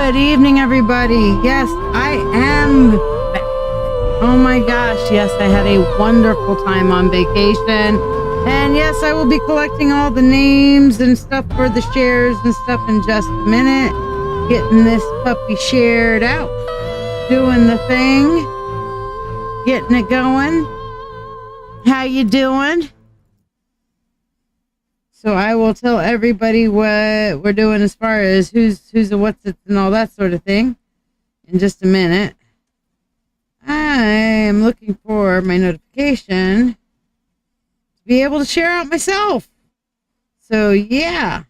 Good evening, everybody. Yes, I am back. Oh my gosh, yes, I had a wonderful time on vacation. And yes, I will be collecting all the names and stuff for the shares and stuff in just a minute. Getting this puppy shared out. Doing the thing. Getting it going. How you doing? So I will tell everybody what we're doing as far as who's a what's it and all that sort of thing in just a minute. I am looking for my notification to be able to share out myself. So yeah.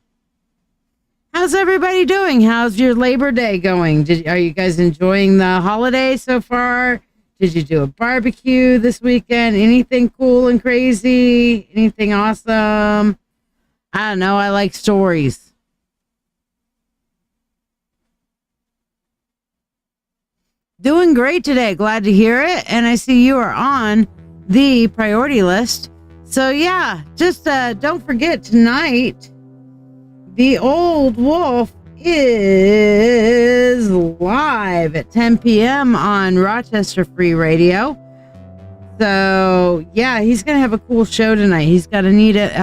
How's everybody doing? How's your Labor Day going? Are you guys enjoying the holiday so far? Did you do a barbecue this weekend? Anything cool and crazy? Anything awesome? I don't know. I like stories. Doing great today. Glad to hear it. And I see you are on the priority list. So yeah, just don't forget tonight, the Old Wolf is live at 10 p.m. on Rochester Free Radio. So yeah, he's going to have a cool show tonight. He's got to need it.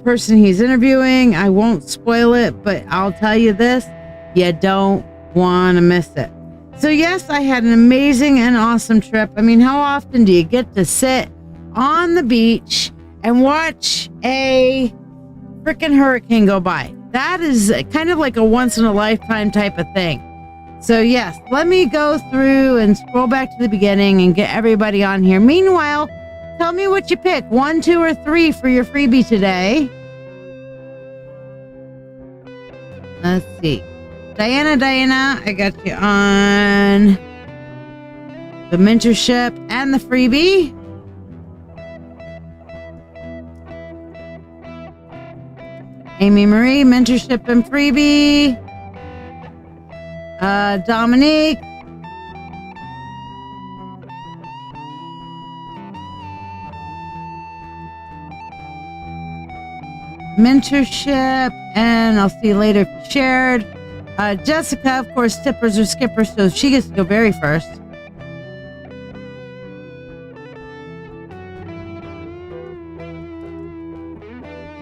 Person he's interviewing. I won't spoil it, but I'll tell you this, you don't want to miss it. So yes, I had an amazing and awesome trip. I mean, how often do you get to sit on the beach and watch a freaking hurricane go by? That is kind of like a once in a lifetime type of thing. So yes, let me go through and scroll back to the beginning and get everybody on here. Meanwhile, tell me what you pick, 1, 2, or 3 for your freebie today. Let's see. Diana, I got you on the mentorship and the freebie. Amy Marie, mentorship and freebie. Dominique. Mentorship, and I'll see you later if you shared. Jessica, of course, tippers or skippers, so she gets to go very first.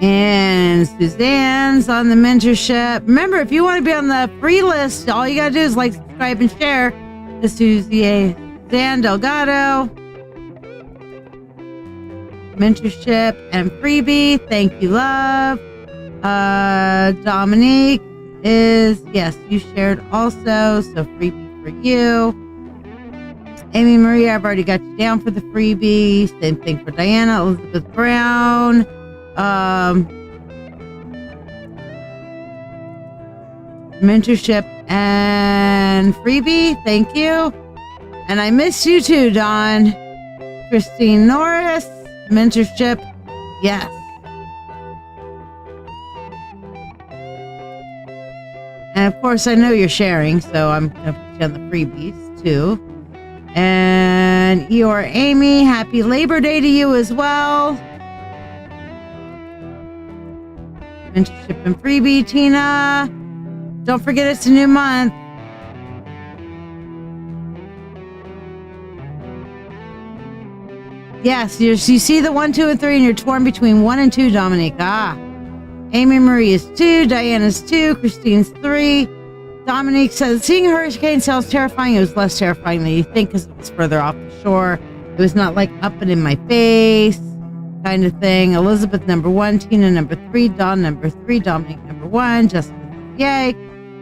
And Suzanne's on the mentorship. Remember, if you want to be on the free list, all you gotta do is like, subscribe, and share. This is Suzanne Delgado. Mentorship and freebie. Thank you, love. Dominique is, yes, you shared also, so freebie for you. Amy Marie, I've already got you down for the freebie. Same thing for Diana. Elizabeth Brown. Mentorship and freebie. Thank you. And I miss you too, Dawn. Christine Norris. Mentorship, yes. And of course, I know you're sharing, so I'm going to put you on the freebies too. And Eeyore Amy, happy Labor Day to you as well. Mentorship and freebie, Tina. Don't forget it's a new month. Yes, you see the 1, 2, and 3, and you're torn between 1 and 2, Dominique. Amy Marie is 2, Diana's 2, Christine's 3. Dominique says, seeing a hurricane sounds terrifying. It was less terrifying than you think because it was further off the shore. It was not like up and in my face kind of thing. Elizabeth, number 1, Tina, number 3, Dawn, number 3, Dominique, number 1, Jessica, yay.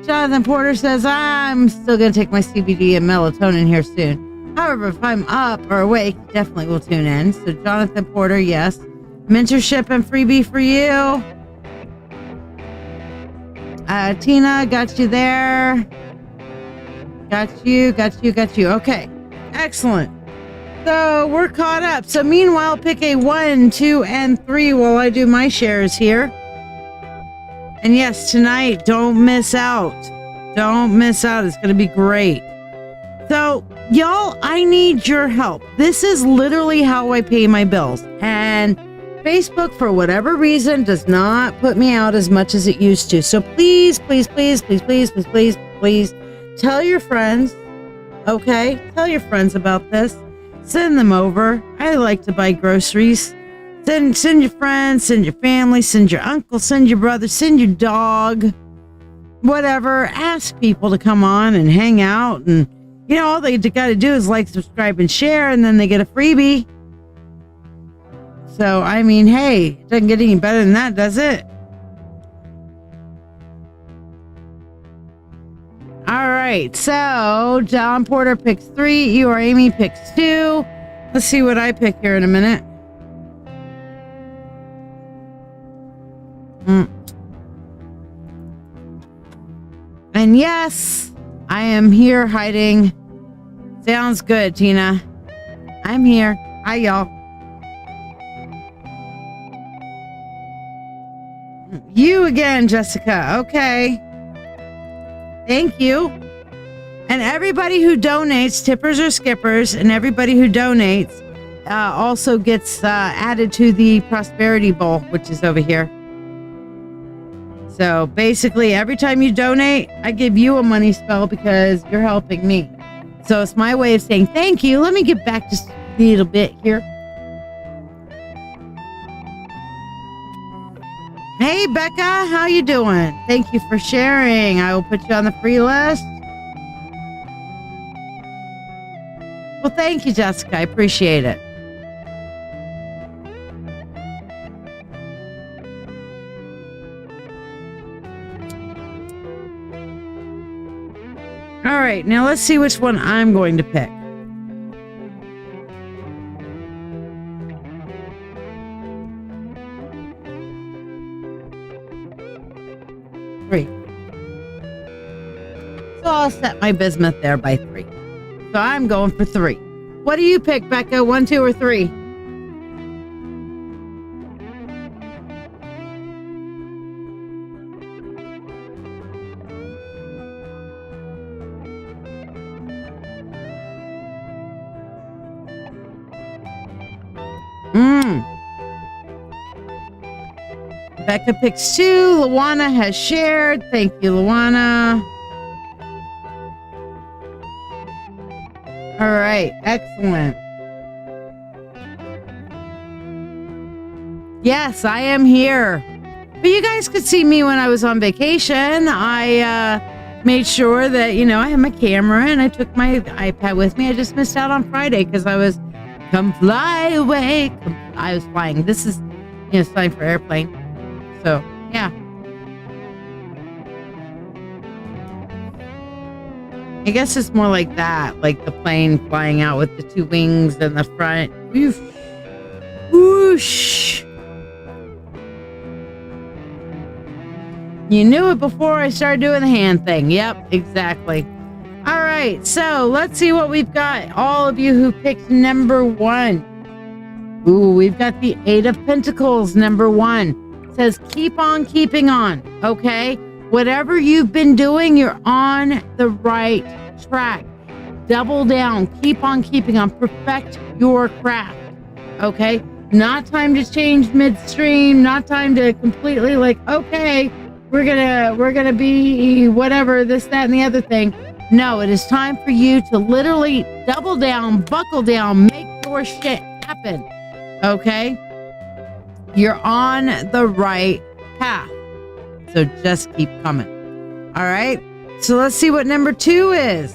Jonathan Porter says, I'm still going to take my CBD and melatonin here soon. However, if I'm up or awake, definitely will tune in. So Jonathan Porter, yes. Mentorship and freebie for you. Tina, got you there. Got you. Okay, excellent. So we're caught up. So meanwhile, pick a 1, 2, and 3 while I do my shares here. And yes, tonight, don't miss out. Don't miss out. It's going to be great. So, y'all, I need your help. This is literally how I pay my bills. And Facebook, for whatever reason, does not put me out as much as it used to. So please, please, please, please, please, please, please, please tell your friends. Okay? Tell your friends about this. Send them over. I like to buy groceries. Send your friends, send your family, send your uncle, send your brother, send your dog. Whatever. Ask people to come on and hang out. And, all they got to do is like, subscribe, and share, and then they get a freebie. So, I mean, hey, it doesn't get any better than that, does it? All right, so John Porter picks 3. You or Amy picks 2. Let's see what I pick here in a minute. And yes, I am here hiding. Sounds good, Tina. I'm here. Hi, y'all. You again, Jessica. Okay. Thank you. And everybody who donates, tippers or skippers, and everybody who donates also gets added to the Prosperity Bowl, which is over here. So basically, every time you donate, I give you a money spell because you're helping me. So it's my way of saying thank you. Let me get back just a little bit here. Hey, Becca, how you doing? Thank you for sharing. I will put you on the free list. Well, thank you, Jessica. I appreciate it. All right, now let's see which one I'm going to pick. So I'll set my bismuth there by 3. So I'm going for 3. What do you pick, Becca? 1, 2, or 3? Becca picks 2. Luana has shared. Thank you, Luana. All right, excellent. Yes, I am here. But you guys could see me when I was on vacation. I made sure that, I had my camera and I took my iPad with me. I just missed out on Friday because I was come fly away. I was flying. This is, flying for airplane. So, yeah. I guess it's more like that, like the plane flying out with the 2 wings in the front. Whoosh. Whoosh. You knew it before I started doing the hand thing. Yep, exactly. All right, so let's see what we've got. All of you who picked number 1. Ooh, we've got the 8 of Pentacles, number 1. It says, keep on keeping on, okay? Whatever you've been doing, you're on the right track. Double down. Keep on keeping on. Perfect your craft. Okay? Not time to change midstream. Not time to completely okay, we're gonna be whatever, this, that, and the other thing. No, it is time for you to literally double down, buckle down, make your shit happen. Okay? You're on the right path. So just keep coming. All right. So let's see what number 2 is.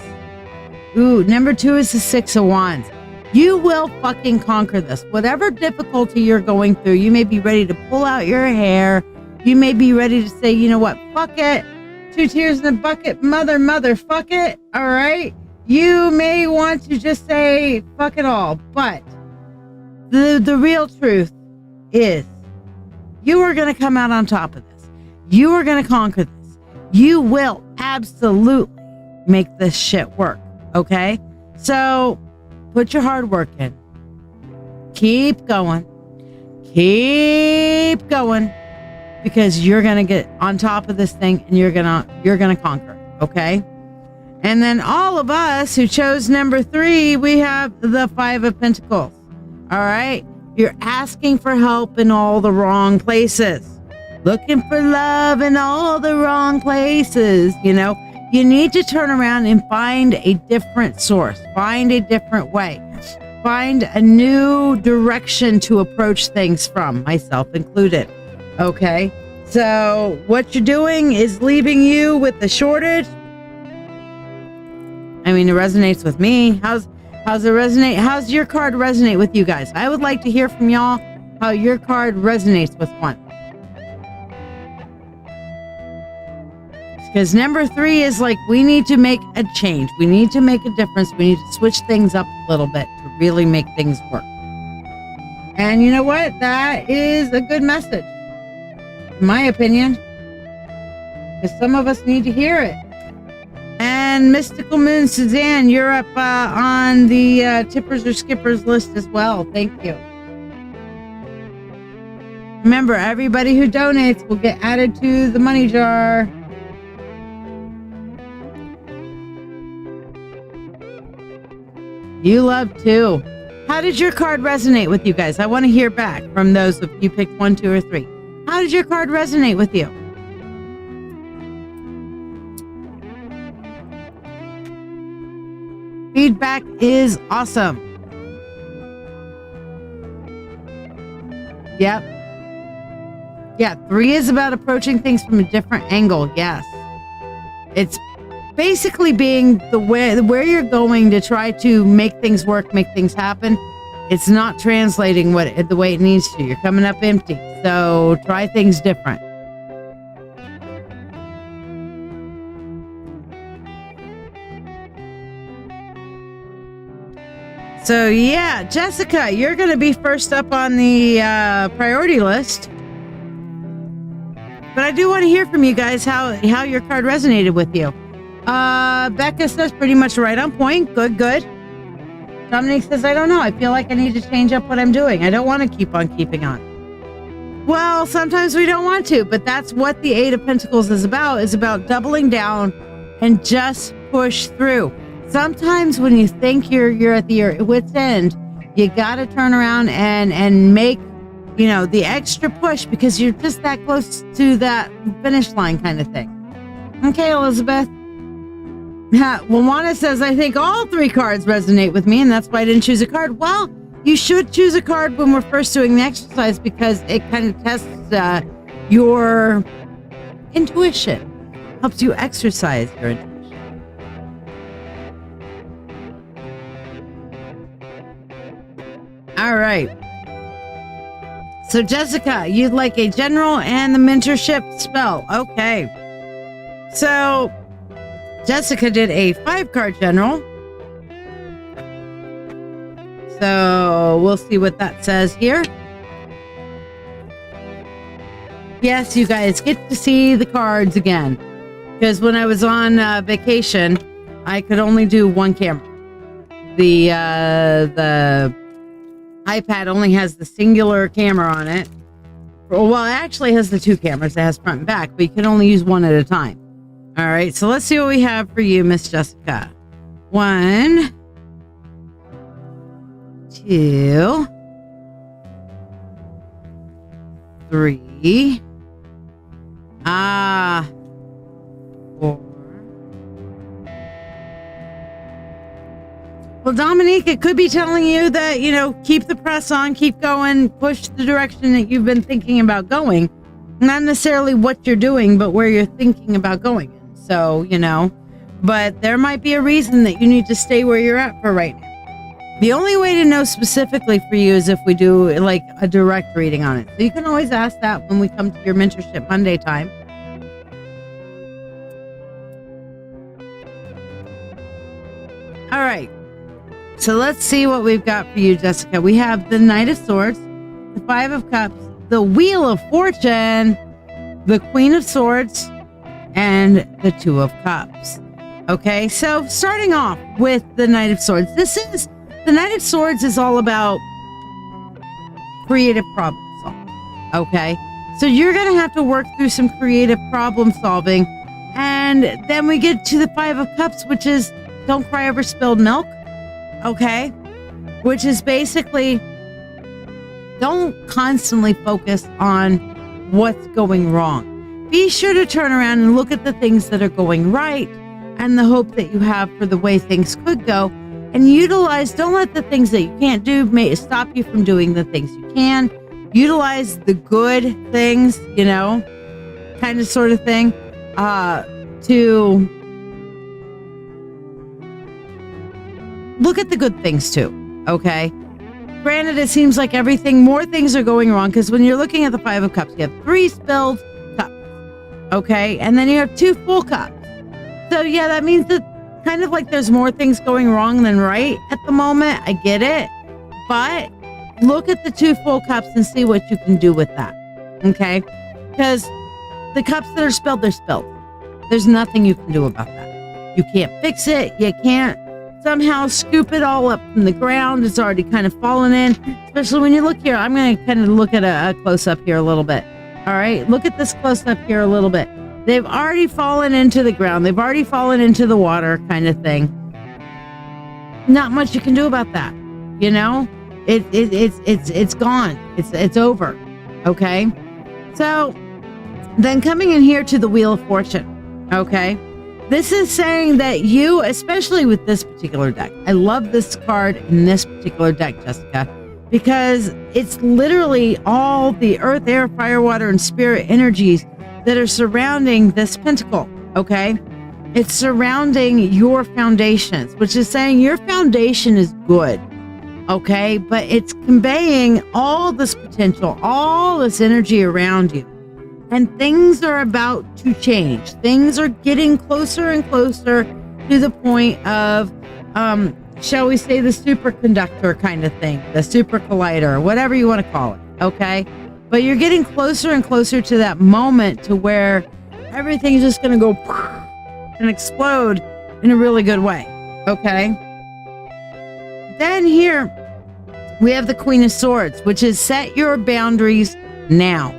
Ooh, number 2 is the 6 of Wands. You will fucking conquer this. Whatever difficulty you're going through, you may be ready to pull out your hair. You may be ready to say, you know what? Fuck it. 2 tears in the bucket. Mother, fuck it. All right. You may want to just say, fuck it all. But the real truth is you are going to come out on top of this. You are going to conquer this. You will absolutely make this shit work. Okay? So put your hard work in. Keep going. Keep going. Because you're going to get on top of this thing and you're going to conquer. Okay? And then all of us who chose number 3, we have the 5 of Pentacles. All right? You're asking for help in all the wrong places. Looking for love in all the wrong places. You need to turn around and find a different source, find a different way, find a new direction to approach things from, myself included. Okay, so what you're doing is leaving you with the shortage. I mean, it resonates with me. How's it resonate? How's your card resonate with you guys? I would like to hear from y'all how your card resonates with one. Because number 3 is like, we need to make a change. We need to make a difference. We need to switch things up a little bit to really make things work. And you know what? That is a good message, in my opinion. Because some of us need to hear it. And Mystical Moon Suzanne, you're up on the tippers or skippers list as well. Thank you. Remember, everybody who donates will get added to the money jar. You love too. How did your card resonate with you guys? I want to hear back from those of you picked 1, 2, or 3. How did your card resonate with you? Feedback is awesome. Yep. Yeah, 3 is about approaching things from a different angle. Yes. It's basically being where you're going to try to make things work, make things happen. It's not translating the way it needs to. You're coming up empty. So try things different. So yeah, Jessica, you're going to be first up on the priority list. But I do want to hear from you guys how your card resonated with you. Becca says pretty much right on point. Good. Dominique says, I don't know. I feel like I need to change up what I'm doing. I don't want to keep on keeping on. Well, sometimes we don't want to, but that's what the 8 of Pentacles is about doubling down and just push through. Sometimes when you think you're at your wit's end, you got to turn around and make, the extra push because you're just that close to that finish line kind of thing. Okay, Elizabeth. Luana says, I think all 3 cards resonate with me, and that's why I didn't choose a card. Well, you should choose a card when we're first doing the exercise because it kind of tests your intuition, helps you exercise your intuition. All right. So, Jessica, you'd like a general and the mentorship spell. Okay. So, Jessica did a 5-card general. So we'll see what that says here. Yes, you guys get to see the cards again. Because when I was on vacation, I could only do 1 camera. The iPad only has the singular camera on it. Well, it actually has the 2 cameras. It has front and back, but you can only use 1 at a time. All right, so let's see what we have for you, Miss Jessica. 1, 2, 3, 4. Well, Dominique, it could be telling you that, keep the press on, keep going, push the direction that you've been thinking about going. Not necessarily what you're doing, but where you're thinking about going. So, but there might be a reason that you need to stay where you're at for right now. The only way to know specifically for you is if we do like a direct reading on it. So you can always ask that when we come to your Mentorship Monday time. All right. So let's see what we've got for you, Jessica. We have the Knight of Swords, the 5 of Cups, the Wheel of Fortune, the Queen of Swords, and the 2 of Cups. Okay, so starting off with the Knight of Swords. The Knight of Swords is all about creative problem solving. Okay, so you're going to have to work through some creative problem solving. And then we get to the 5 of Cups, which is don't cry over spilled milk. Okay, which is basically don't constantly focus on what's going wrong. Be sure to turn around and look at the things that are going right and the hope that you have for the way things could go. And utilize, don't let the things that you can't do stop you from doing the things you can. Utilize the good things, kind of sort of thing, to look at the good things too, okay? Granted, it seems like more things are going wrong, because when you're looking at the Five of Cups, you have 3 spilled cups, okay? And then you have 2 full cups. So yeah, that means that kind of like there's more things going wrong than right at the moment. I get it. But look at the 2 full cups and see what you can do with that, okay? Because the cups that are spilled, they're spilled. There's nothing you can do about that. You can't fix it. You can't somehow scoop it all up from the ground. It's already kind of fallen in, especially when you look here. I'm going to kind of look at a close-up here a little bit. All right, look at this close-up here a little bit. They've already fallen into the ground. They've already fallen into the water, kind of thing. Not much you can do about that. It's gone. It's over. Okay. So then coming in here to the Wheel of Fortune. Okay. This is saying that you, especially with this particular deck, I love this card in this particular deck, Jessica, because it's literally all the earth, air, fire, water, and spirit energies that are surrounding this pentacle, okay? It's surrounding your foundations, which is saying your foundation is good, okay? But it's conveying all this potential, all this energy around you. And things are about to change. Things are getting closer and closer to the point of, shall we say, the superconductor kind of thing, the super collider, whatever you want to call it, okay? But you're getting closer and closer to that moment to where everything's just going to go and explode in a really good way, okay? Then here we have the Queen of Swords, which is set your boundaries now.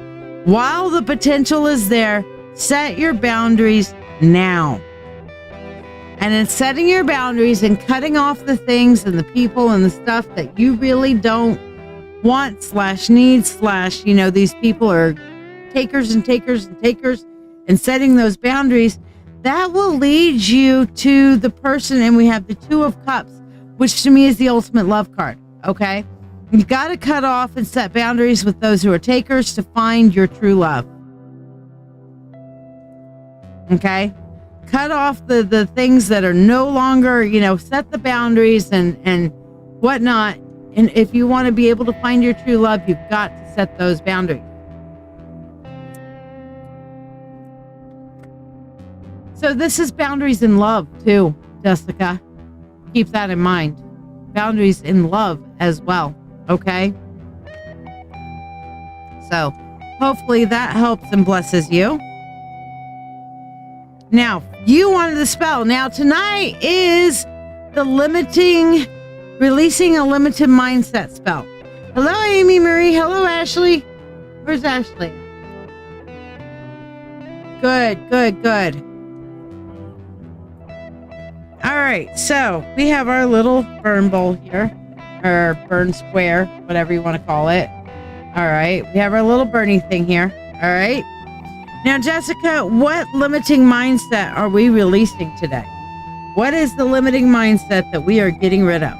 While the potential is there, set your boundaries now. And in setting your boundaries and cutting off the things and the people and the stuff that you really don't want / needs / these people are takers and takers and takers, and setting those boundaries, that will lead you to the person. And we have the 2 of Cups, which to me is the ultimate love card. Okay. You got to cut off and set boundaries with those who are takers to find your true love. Okay. Cut off the things that are no longer, set the boundaries and whatnot. And if you want to be able to find your true love, you've got to set those boundaries. So this is boundaries in love too, Jessica. Keep that in mind. Boundaries in love as well. Okay? So hopefully that helps and blesses you. Now, you wanted the spell. Now, tonight is the releasing a limited mindset spell. Hello, Amy Marie. Hello, Ashley. Where's Ashley? Good. All right, so we have our little burn bowl here, or burn square, whatever you want to call it. All right, we have our little burning thing here. All right. Now, Jessica, what limiting mindset are we releasing today? What is the limiting mindset that we are getting rid of?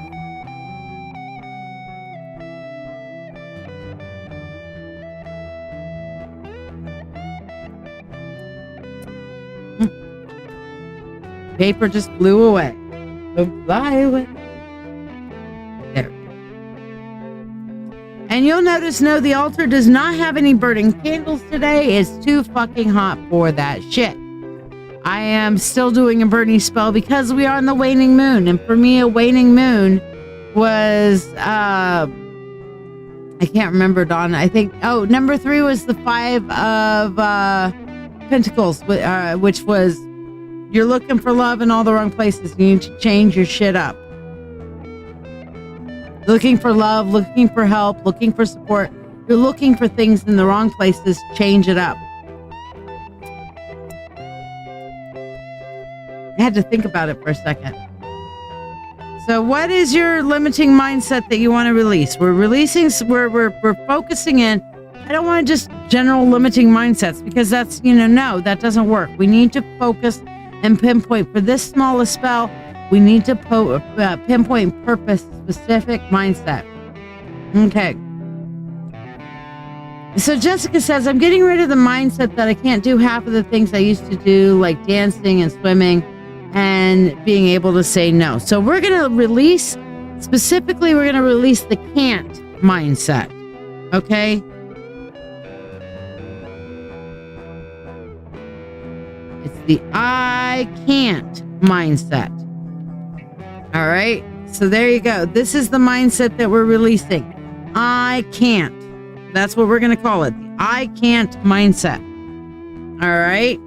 Paper just blew away. Fly away. There. And you'll notice, no, the altar does not have any burning candles today. It's too fucking hot for that shit. I am still doing a burning spell because we are on the waning moon. And for me, a waning moon was, I can't remember, Dawn. I think, number 3 was the 5 of Pentacles, which was, you're looking for love in all the wrong places. You need to change your shit up. Looking for love, looking for help, looking for support. You're looking for things in the wrong places. Change it up. I had to think about it for a second. So what is your limiting mindset that you want to release? We're focusing in. I don't want just general limiting mindsets, because that's, no, that doesn't work. We need to focus and pinpoint. For this smallest spell, we need to pinpoint purpose, specific mindset. Okay. So Jessica says, I'm getting rid of the mindset that I can't do half of the things I used to do, like dancing and swimming, and being able to say no. So we're going to release, specifically, we're going to release the can't mindset. Okay? It's the I can't mindset. All right? So there you go. This is the mindset that we're releasing. I can't. That's what we're going to call it. The I can't mindset. All right?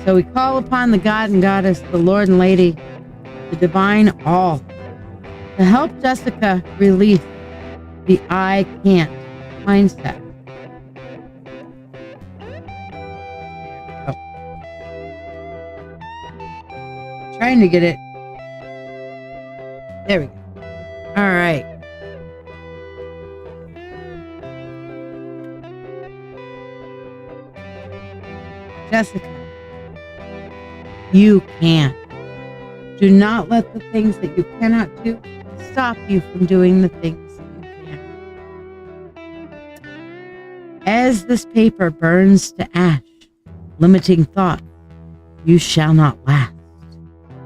So we call upon the God and Goddess, the Lord and Lady, the Divine All, to help Jessica release the I can't mindset. Trying to get it. There we go. All right. Jessica, you can. Do not let the things that you cannot do stop you from doing the things that you can. As this paper burns to ash, limiting thought, you shall not last.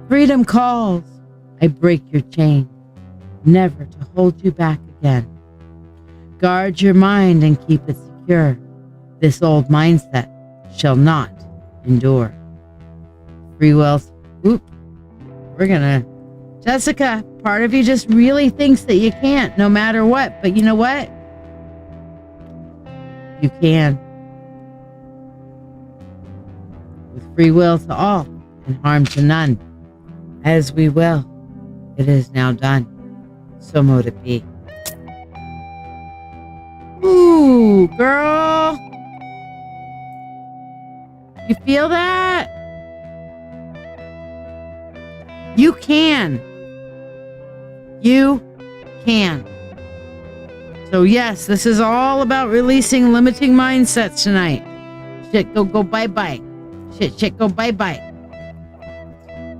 Freedom calls. I break your chain, never to hold you back again. Guard your mind and keep it secure. This old mindset shall not endure. Free will. Oop. We're gonna. Jessica, part of you just really thinks that you can't, no matter what. But you know what? You can. With free will to all and harm to none. As we will, it is now done. So mote it be. Ooh, girl. You feel that? You can. You can. So yes, this is all about releasing limiting mindsets tonight. Shit, go bye-bye. Shit, go bye-bye.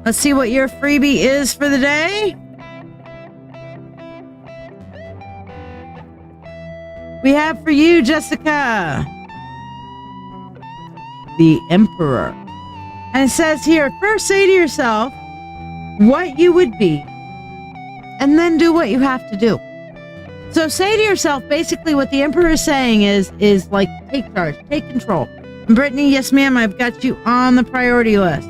Let's see what your freebie is for the day. We have for you, Jessica, the Emperor. And it says here, first say to yourself what you would be, and then do what you have to do. So say to yourself, basically what the Emperor is saying is like, take charge, take control. And Brittany, yes ma'am, I've got you on the priority list.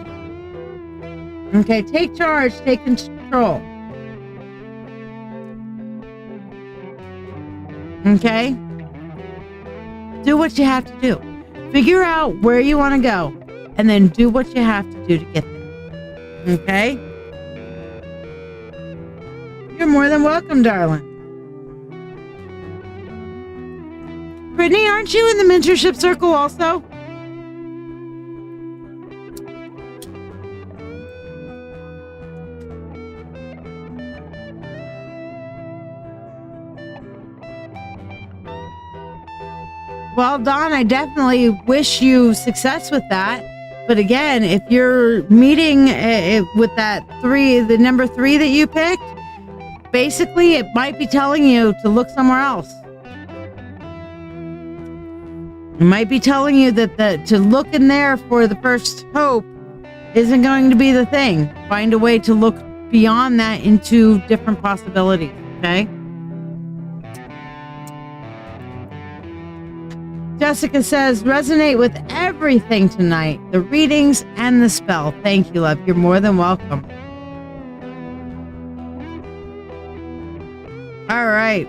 Okay, take charge, take control. Okay? Do what you have to do. Figure out where you want to go, and then do what you have to do to get there. Okay? You're more than welcome, darling. Brittany, aren't you in the mentorship circle also? Well, Dawn, I definitely wish you success with that. But again, if you're meeting with that the number 3 that you picked, basically it might be telling you to look somewhere else. It might be telling you that to look in there for the first hope isn't going to be the thing. Find a way to look beyond that into different possibilities, okay? Jessica says, resonate with everything tonight, the readings and the spell. Thank you, love. You're more than welcome. All right.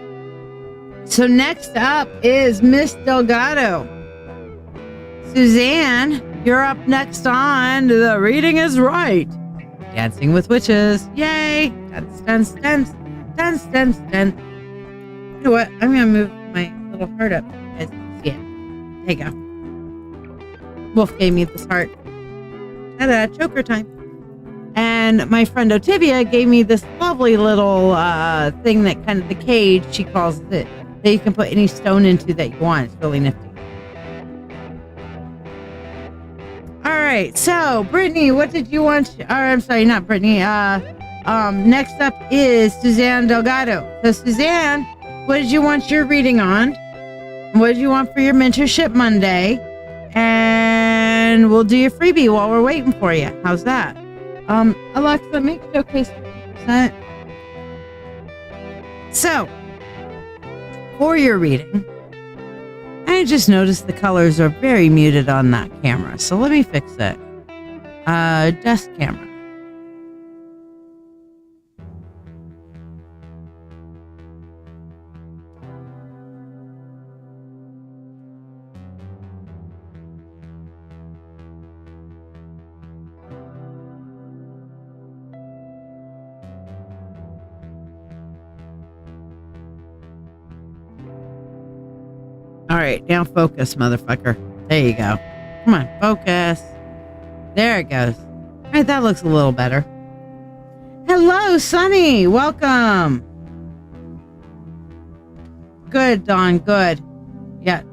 So next up is Miss Delgado. Suzanne, you're up next on The Reading is Right. Dancing with Witches. Yay. Dance, dance, dance, dance, dance, dance. You know what? I'm going to move my little heart up. You guys can see it. There you go. Wolf gave me this heart. Ta-da, choker time. And my friend Otivia gave me this lovely little thing that kind of, the cage, she calls it. that you can put any stone into that you want. It's really nifty. All right, so Brittany, what did you want? Or I'm sorry, not Brittany. Next up is Suzanne Delgado. So Suzanne, what did you want your reading on? What did you want for your Mentorship Monday? And we'll do your freebie while we're waiting for you. How's that? Alexa, make showcase 50%. So, for your reading, I just noticed the colors are very muted on that camera. So let me fix it. Desk camera. All right, now focus, motherfucker. There you go. Come on, focus. There it goes. All right, that looks a little better. Hello, Sunny. Welcome. Good, Dawn. Good. Yeah.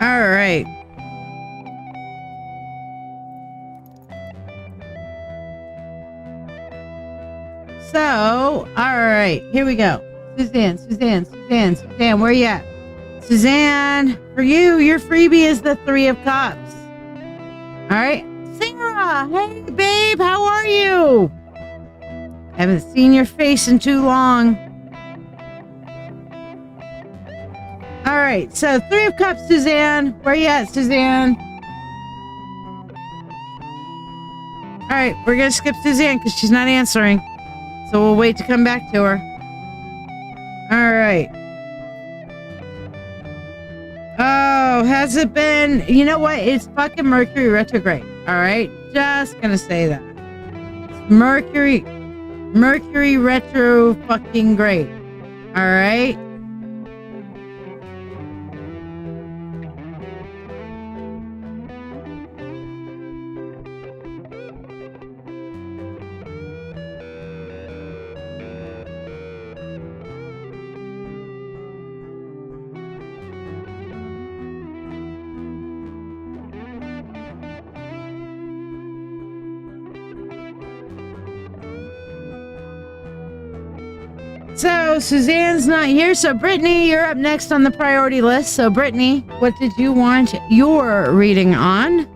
All right. So, all right, here we go. Suzanne, where you at? Suzanne, for you, your freebie is the 3 of Cups. All right. Sarah, hey, babe, how are you? Haven't seen your face in too long. All right, so 3 of Cups, Suzanne. Where you at, Suzanne? All right, we're going to skip Suzanne because she's not answering. So we'll wait to come back to her. All right. Oh, has it been? You know what? It's fucking Mercury retrograde. All right. Just gonna say that. It's Mercury retro fucking great. All right. So Suzanne's not here. So Brittany, you're up next on the priority list. So Brittany, what did you want your reading on?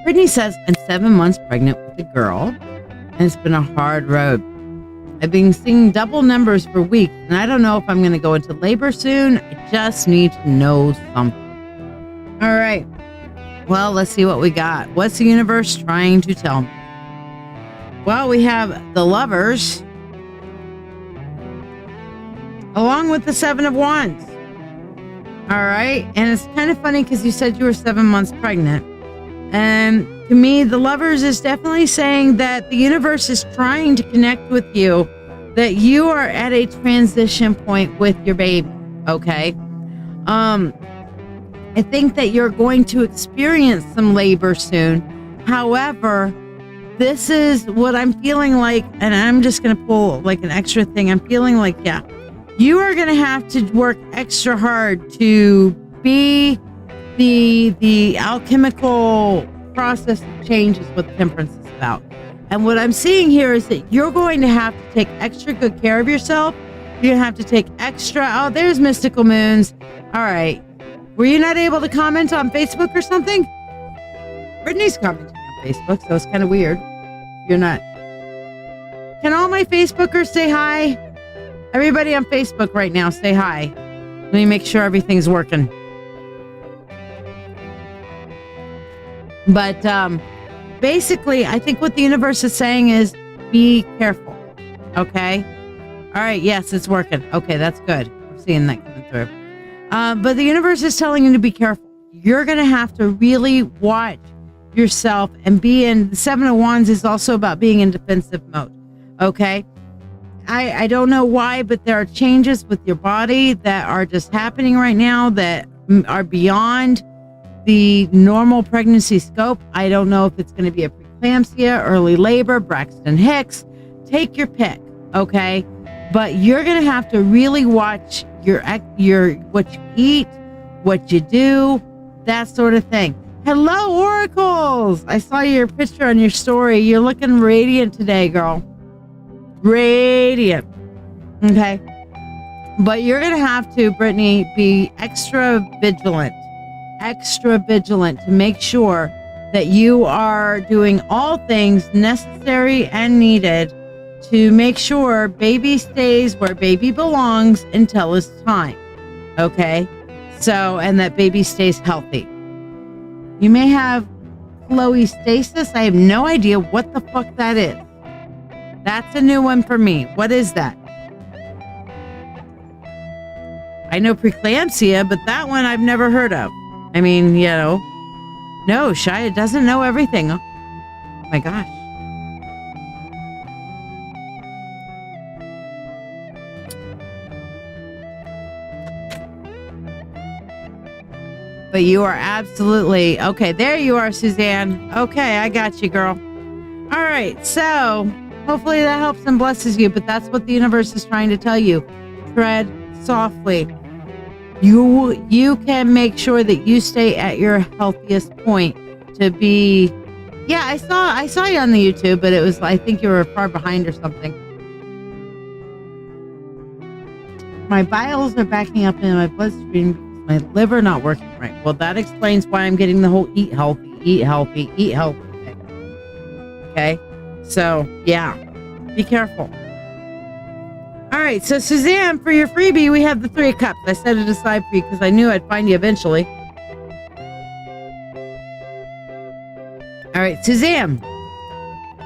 Brittany says, I'm 7 months pregnant with a girl, and it's been a hard road. I've been seeing double numbers for weeks, and I don't know if I'm going to go into labor soon. I just need to know something. All right. Well, let's see what we got. What's the universe trying to tell me? Well, we have the Lovers, along with the 7 of Wands. All right. And it's kind of funny because you said you were 7 months pregnant. And to me, the Lovers is definitely saying that the universe is trying to connect with you, that you are at a transition point with your baby. Okay. I think that you're going to experience some labor soon. However, this is what I'm feeling like, and I'm just going to pull like an extra thing. I'm feeling like, yeah, you are going to have to work extra hard to be the alchemical process of change is what Temperance is about. And what I'm seeing here is that you're going to have to take extra good care of yourself. You're going to have to take extra, oh, there's Mystical Moons. All right. Were you not able to comment on Facebook or something? Brittany's commenting on Facebook, so it's kind of weird. You're not. Can all my Facebookers say hi? Everybody on Facebook right now, say hi. Let me make sure everything's working. But basically, I think what the universe is saying is be careful. Okay? All right, yes, it's working. Okay, that's good. We're seeing that coming through. But the universe is telling you to be careful. You're going to have to really watch yourself and be in. The 7 of Wands is also about being in defensive mode. Okay. I don't know why, but there are changes with your body that are just happening right now that are beyond the normal pregnancy scope. I don't know if it's going to be a preeclampsia, early labor, Braxton Hicks. Take your pick, okay? But you're going to have to really watch your what you eat, what you do, that sort of thing. Hello, Oracles. I saw your picture on your story. You're looking radiant today, girl. Radiant. Okay. But you're going to have to, Brittany, be extra vigilant to make sure that you are doing all things necessary and needed to make sure baby stays where baby belongs until it's time. Okay? So, and that baby stays healthy. You may have chloestasis. I have no idea what the fuck that is. That's a new one for me. What is that? I know preeclampsia, but that one I've never heard of. I mean, you know, no, Shiya doesn't know everything. Oh my gosh. But you are absolutely okay. There you are, Suzanne. Okay, I got you, girl. All right, so hopefully that helps and blesses you. But that's what the universe is trying to tell you. Tread softly. You can make sure that you stay at your healthiest point to be. Yeah, I saw you on the YouTube, but it was, I think you were far behind or something. My biles are backing up in my bloodstream because my liver not working right. Well, that explains why I'm getting the whole eat healthy thing. Okay, so yeah, be careful. All right, so Suzanne, for your freebie, we have the 3 of Cups. I set it aside for you because I knew I'd find you eventually. All right, Suzanne,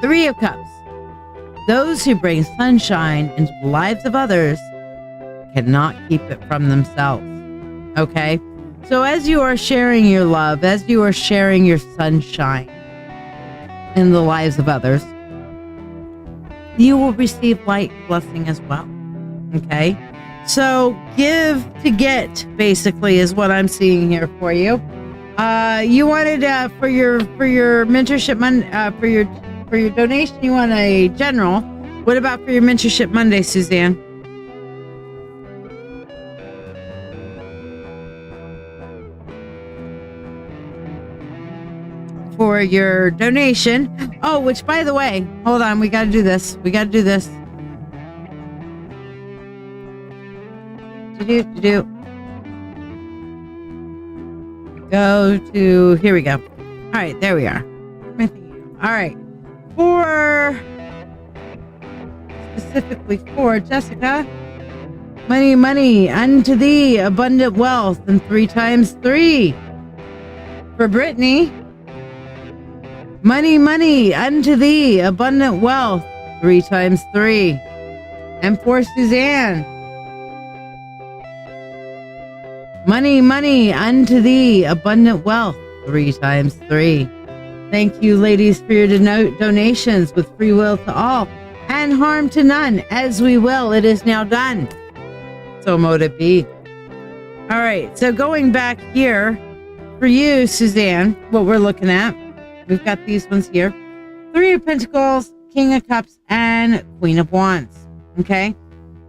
3 of Cups. Those who bring sunshine into the lives of others cannot keep it from themselves. Okay? So as you are sharing your love, as you are sharing your sunshine in the lives of others, you will receive light and blessing as well. Okay? So give to get, basically, is what I'm seeing here for you. You wanted for your mentorship for your donation, you want a general. What about for your mentorship Monday, Suzanne? For your donation. Oh, which, by the way, hold on, we got to do this. Go to, here we go. All right, there we are. All right, specifically for Jessica, money unto thee, abundant wealth, and 3 times 3. For Brittany, money unto thee, abundant wealth, 3 times 3. And for Suzanne, money unto thee, abundant wealth, 3 times 3. Thank you, ladies, for your donations with free will to all and harm to none. As we will, it is now done. So mote it be. All right, so going back here, for you, Suzanne, what we're looking at, we've got these ones here. 3 of Pentacles, King of Cups, and Queen of Wands. Okay?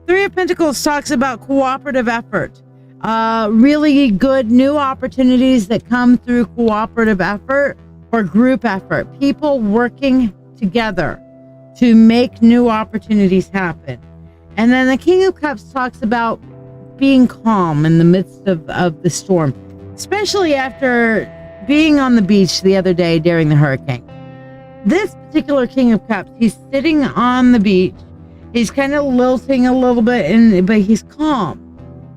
3 of Pentacles talks about cooperative effort. Really good new opportunities that come through cooperative effort or group effort. People working together to make new opportunities happen. And then the King of Cups talks about being calm in the midst of the storm, especially after being on the beach the other day during the hurricane. This particular King of Cups, he's sitting on the beach. He's kind of lilting a little bit, but he's calm.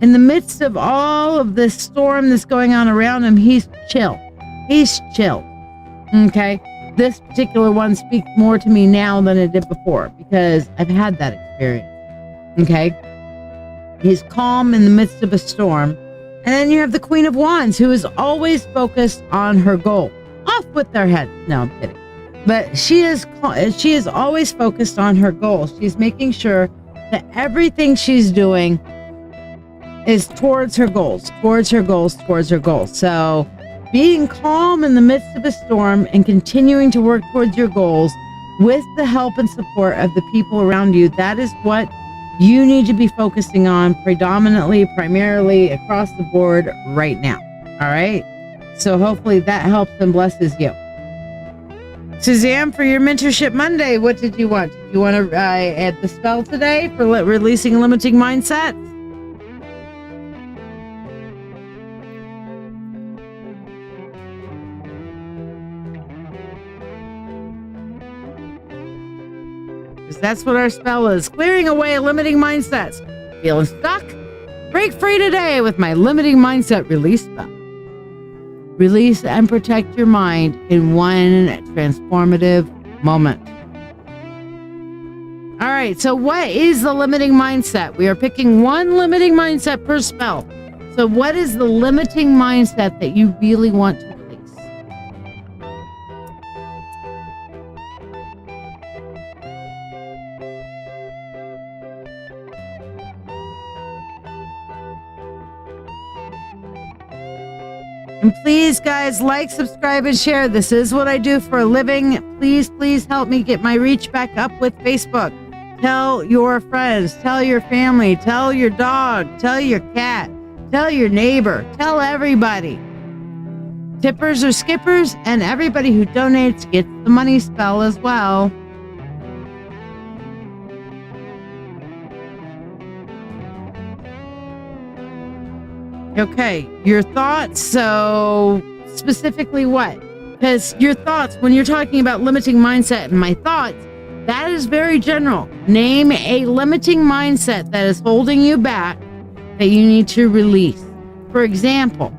In the midst of all of this storm that's going on around him, he's chill. He's chilled. Okay? This particular one speaks more to me now than it did before because I've had that experience. Okay? He's calm in the midst of a storm. And then you have the Queen of Wands, who is always focused on her goal. Off with their head. No, I'm kidding. But she is always focused on her goal. She's making sure that everything she's doing is towards her goals, towards her goals, towards her goals. So being calm in the midst of a storm and continuing to work towards your goals with the help and support of the people around you, that is what you need to be focusing on predominantly, primarily across the board right now. All right. So hopefully that helps and blesses you. Suzanne, for your Mentorship Monday, what did you want? Did you want to add the spell today for releasing limiting mindsets? Because that's what our spell is. Clearing away limiting mindsets. Feeling stuck? Break free today with my limiting mindset release spell. Release and protect your mind in one transformative moment. All right, so what is the limiting mindset? We are picking one limiting mindset per spell. So what is the limiting mindset that you really want to release? And please, guys, like, subscribe, and share. This is what I do for a living. Please, please help me get my reach back up with Facebook. Tell your friends, tell your family, tell your dog, tell your cat, tell your neighbor, tell everybody. Tippers or skippers, and everybody who donates gets the money spell as well. Okay, your thoughts. So specifically what? Because your thoughts, when you're talking about limiting mindset and my thoughts, that is very general. Name a limiting mindset that is holding you back that you need to release. For example,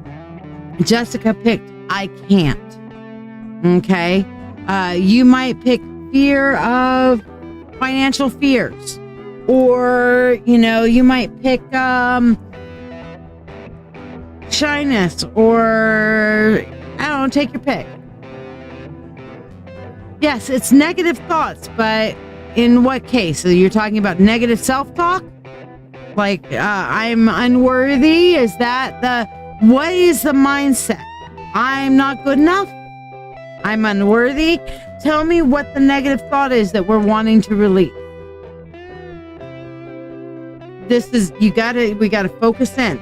Jessica picked, I can't. Okay. You might pick fear of financial fears, or, you might pick, shyness, or I don't know, take your pick. Yes, it's negative thoughts, but in what case? So you're talking about negative self-talk? Like, I'm unworthy? Is that what is the mindset? I'm not good enough? I'm unworthy? Tell me what the negative thought is that we're wanting to release. We gotta focus in.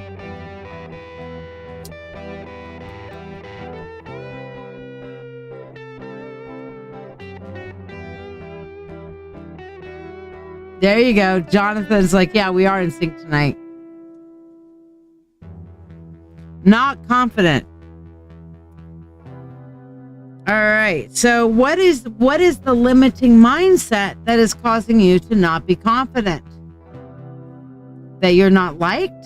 There you go. Jonathan's like, yeah, we are in sync tonight. Not confident. All right. So what is the limiting mindset that is causing you to not be confident? That you're not liked?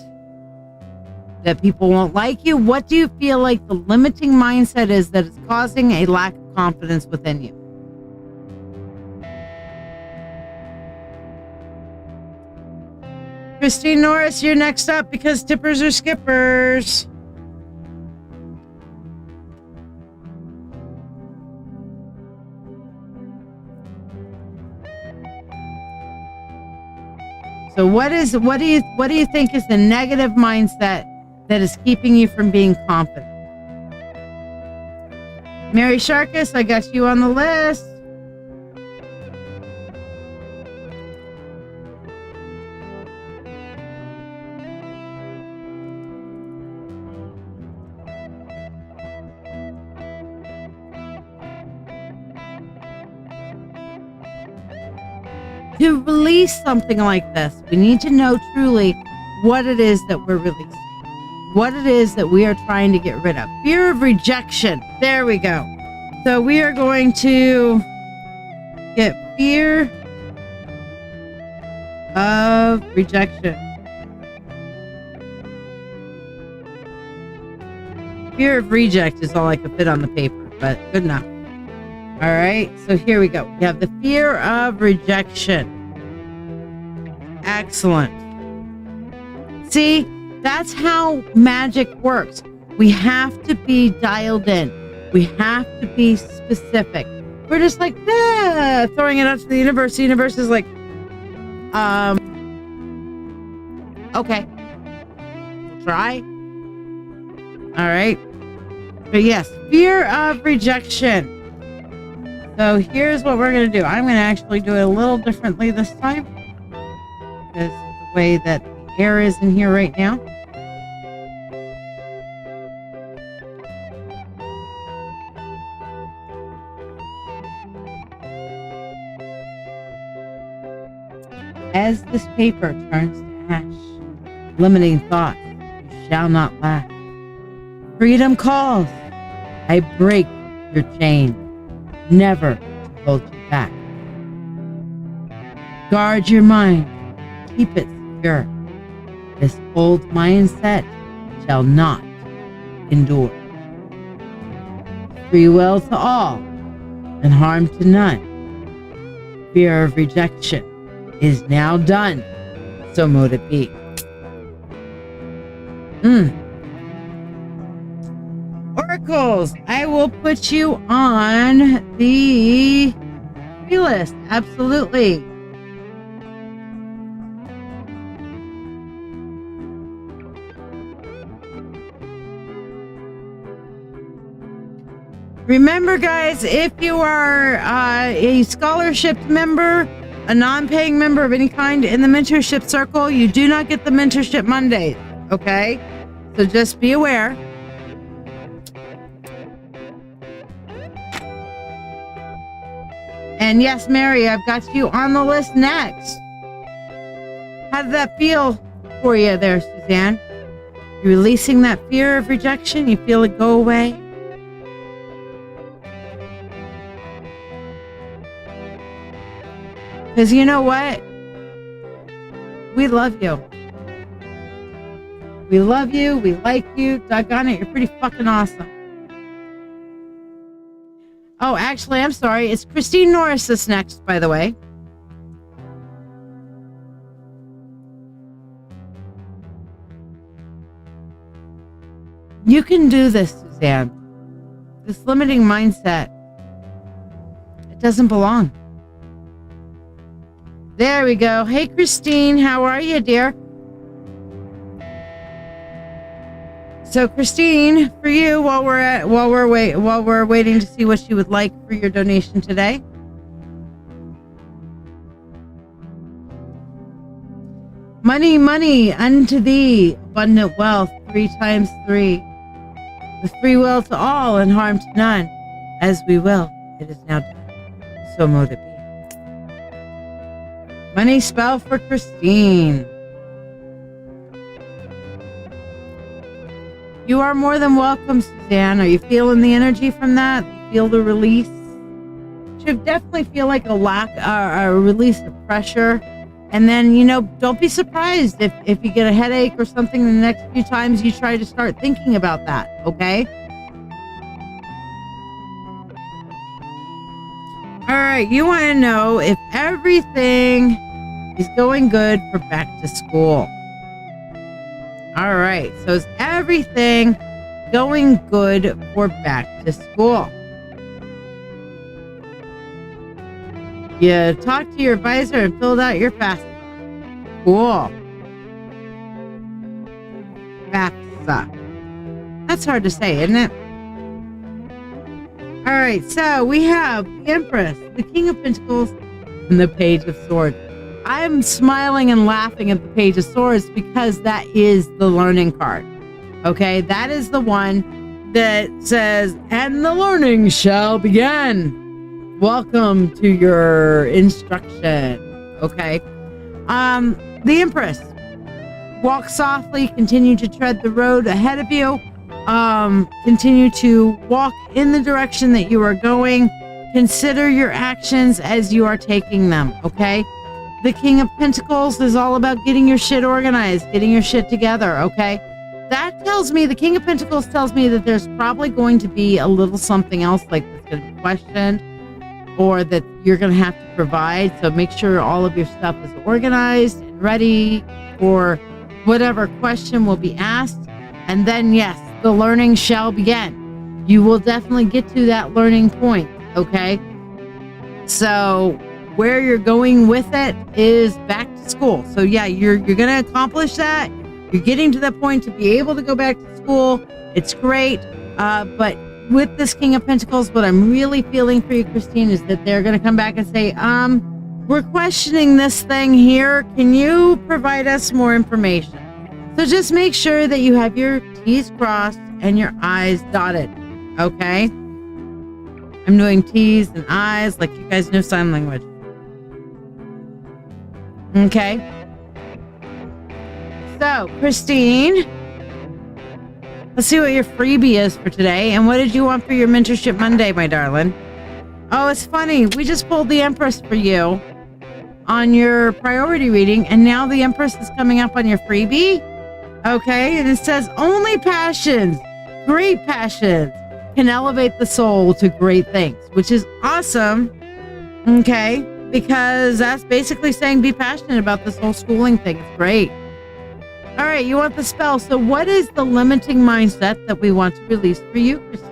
That people won't like you? What do you feel like the limiting mindset is that is causing a lack of confidence within you? Christine Norris, you're next up because tippers or skippers. So what do you think is the negative mindset that is keeping you from being confident? Mary Sharkus, I got you on the list. To release something like this, we need to know truly what it is that we're releasing, what it is that we are trying to get rid of. Fear of rejection. There we go. So we are going to get fear of rejection. Fear of reject is all I could fit on the paper, but good enough. All right, so here we go. We have the fear of rejection. Excellent. See, that's how magic works. We have to be dialed in. We have to be specific. We're just like, throwing it out to the universe. The universe is like, okay. try. All right. But yes, fear of rejection. So here's what we're going to do. I'm going to actually do it a little differently this time, because of the way that the air is in here right now. As this paper turns to ash, limiting thoughts, you shall not laugh. Freedom calls. I break your chain, never to hold you back. Guard your mind, keep it secure. This old mindset shall not endure. Free will to all and harm to none. Fear of rejection is now done, so mote it be. Oracles, I will put you on the free list. Absolutely. Remember, guys, if you are a scholarship member, a non-paying member of any kind in the mentorship circle, you do not get the mentorship Mondays, okay? So just be aware. And yes, Mary, I've got you on the list next. How did that feel for you there, Suzanne? You're releasing that fear of rejection? You feel it go away? Because you know what? We love you. We love you. We like you. Doggone it, you're pretty fucking awesome. Oh, actually, I'm sorry. It's Christine Norris that's next, by the way. You can do this, Suzanne. This limiting mindset, it doesn't belong. There we go. Hey, Christine, how are you, dear? So, Christine, for you, while we're waiting to see what you would like for your donation today. Money, money unto thee, abundant wealth, 3 times 3. With free will to all and harm to none, as we will, it is now done. So mote it be. Money spell for Christine. You are more than welcome, Suzanne. Are you feeling the energy from that? You feel the release? You definitely feel like a release of pressure. And then, don't be surprised if you get a headache or something the next few times you try to start thinking about that, okay? All right, you want to know if everything is going good for back to school. All right, so is everything going good for back to school? You talked to your advisor and filled out your FAFSA. Cool. FAFSA. That's hard to say, isn't it? All right, so we have the Empress, the King of Pentacles, and the Page of Swords. I'm smiling and laughing at the Page of Swords because that is the learning card. Okay, that is the one that says, and the learning shall begin. Welcome to your instruction. Okay. The Empress. Walk softly, continue to tread the road ahead of you. Continue to walk in the direction that you are going. Consider your actions as you are taking them, okay? The King of Pentacles is all about getting your shit organized, getting your shit together, okay? That tells me, the King of Pentacles tells me that there's probably going to be a little something else like that's going to be questioned or that you're going to have to provide. So make sure all of your stuff is organized and ready for whatever question will be asked. And then, yes, the learning shall begin. You will definitely get to that learning point, okay? So where you're going with it is back to school. So yeah, you're going to accomplish that. You're getting to that point to be able to go back to school. It's great. But with this King of Pentacles, what I'm really feeling for you, Christine, is that they're going to come back and say, we're questioning this thing here. Can you provide us more information? So just make sure that you have your T's crossed and your I's dotted. Okay? I'm doing T's and I's like you guys know sign language. Okay? So, Christine, let's see what your freebie is for today. And what did you want for your Mentorship Monday, my darling? Oh, it's funny. We just pulled the Empress for you on your priority reading, and now the Empress is coming up on your freebie. Okay, and it says only passions, great passions, can elevate the soul to great things, which is awesome. Okay, because that's basically saying be passionate about this whole schooling thing. It's great. All right, you want the spell. So what is the limiting mindset that we want to release for you, Christine?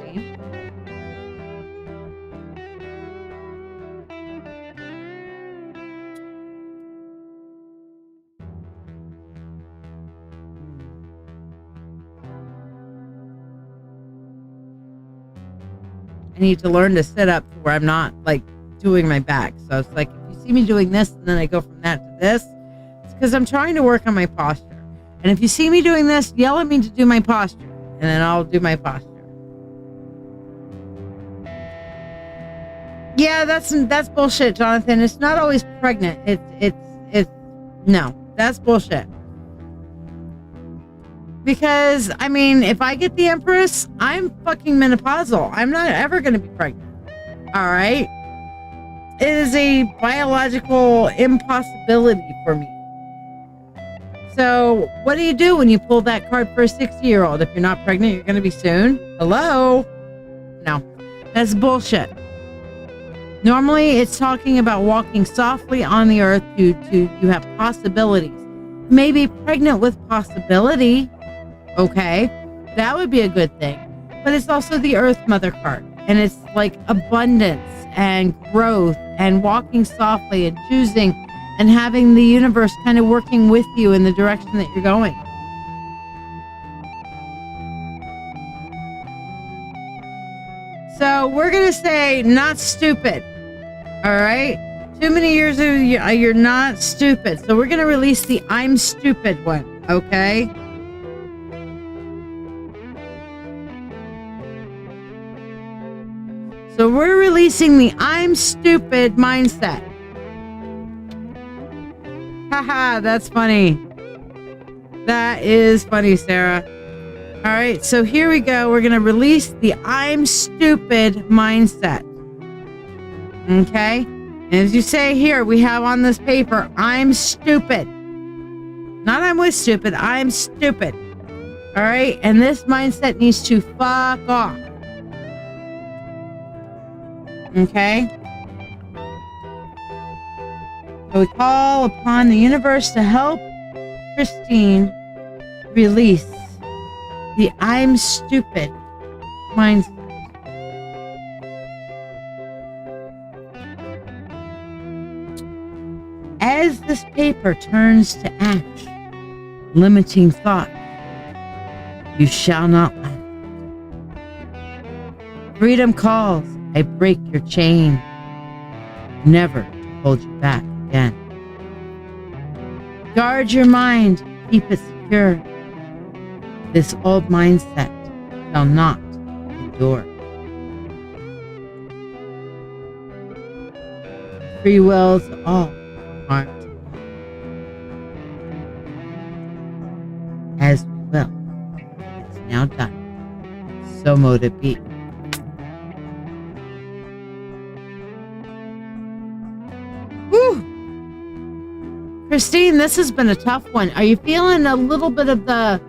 I need to learn to sit up to where I'm not like doing my back. So it's like, if you see me doing this and then I go from that to this, it's because I'm trying to work on my posture. And if you see me doing this, yell at me to do my posture, and then I'll do my posture. Yeah, that's bullshit, Jonathan. It's not always pregnant. It's no, that's bullshit. Because I mean, if I get the Empress, I'm fucking menopausal. I'm not ever going to be pregnant. All right. It is a biological impossibility for me. So what do you do when you pull that card for a 60-year-old? If you're not pregnant, you're going to be soon. Hello? No, that's bullshit. Normally, it's talking about walking softly on the earth to you have possibilities. Maybe pregnant with possibility. Okay, that would be a good thing. But it's also the Earth Mother card. And it's like abundance and growth and walking softly and choosing and having the universe kind of working with you in the direction that you're going. So we're going to say not stupid. All right? Too many years of you're not stupid. So we're going to release the I'm stupid one. Okay? So we're releasing the I'm stupid mindset. Haha, that's funny. That is funny, Sarah. All right, so here we go. We're going to release the I'm stupid mindset. Okay? And as you say here, we have on this paper, I'm stupid. Not I'm with stupid, I'm stupid. All right? And this mindset needs to fuck off. Okay? So we call upon the universe to help Christine release the I'm stupid mindset. As this paper turns to ash, limiting thought, you shall not laugh. Freedom calls, I break your chain, never to hold you back again. Guard your mind, keep it secure. This old mindset shall not endure. Free wills all aren't as we will. It's now done. So mote it be. Whew. Christine, this has been a tough one. Are you feeling a little bit of the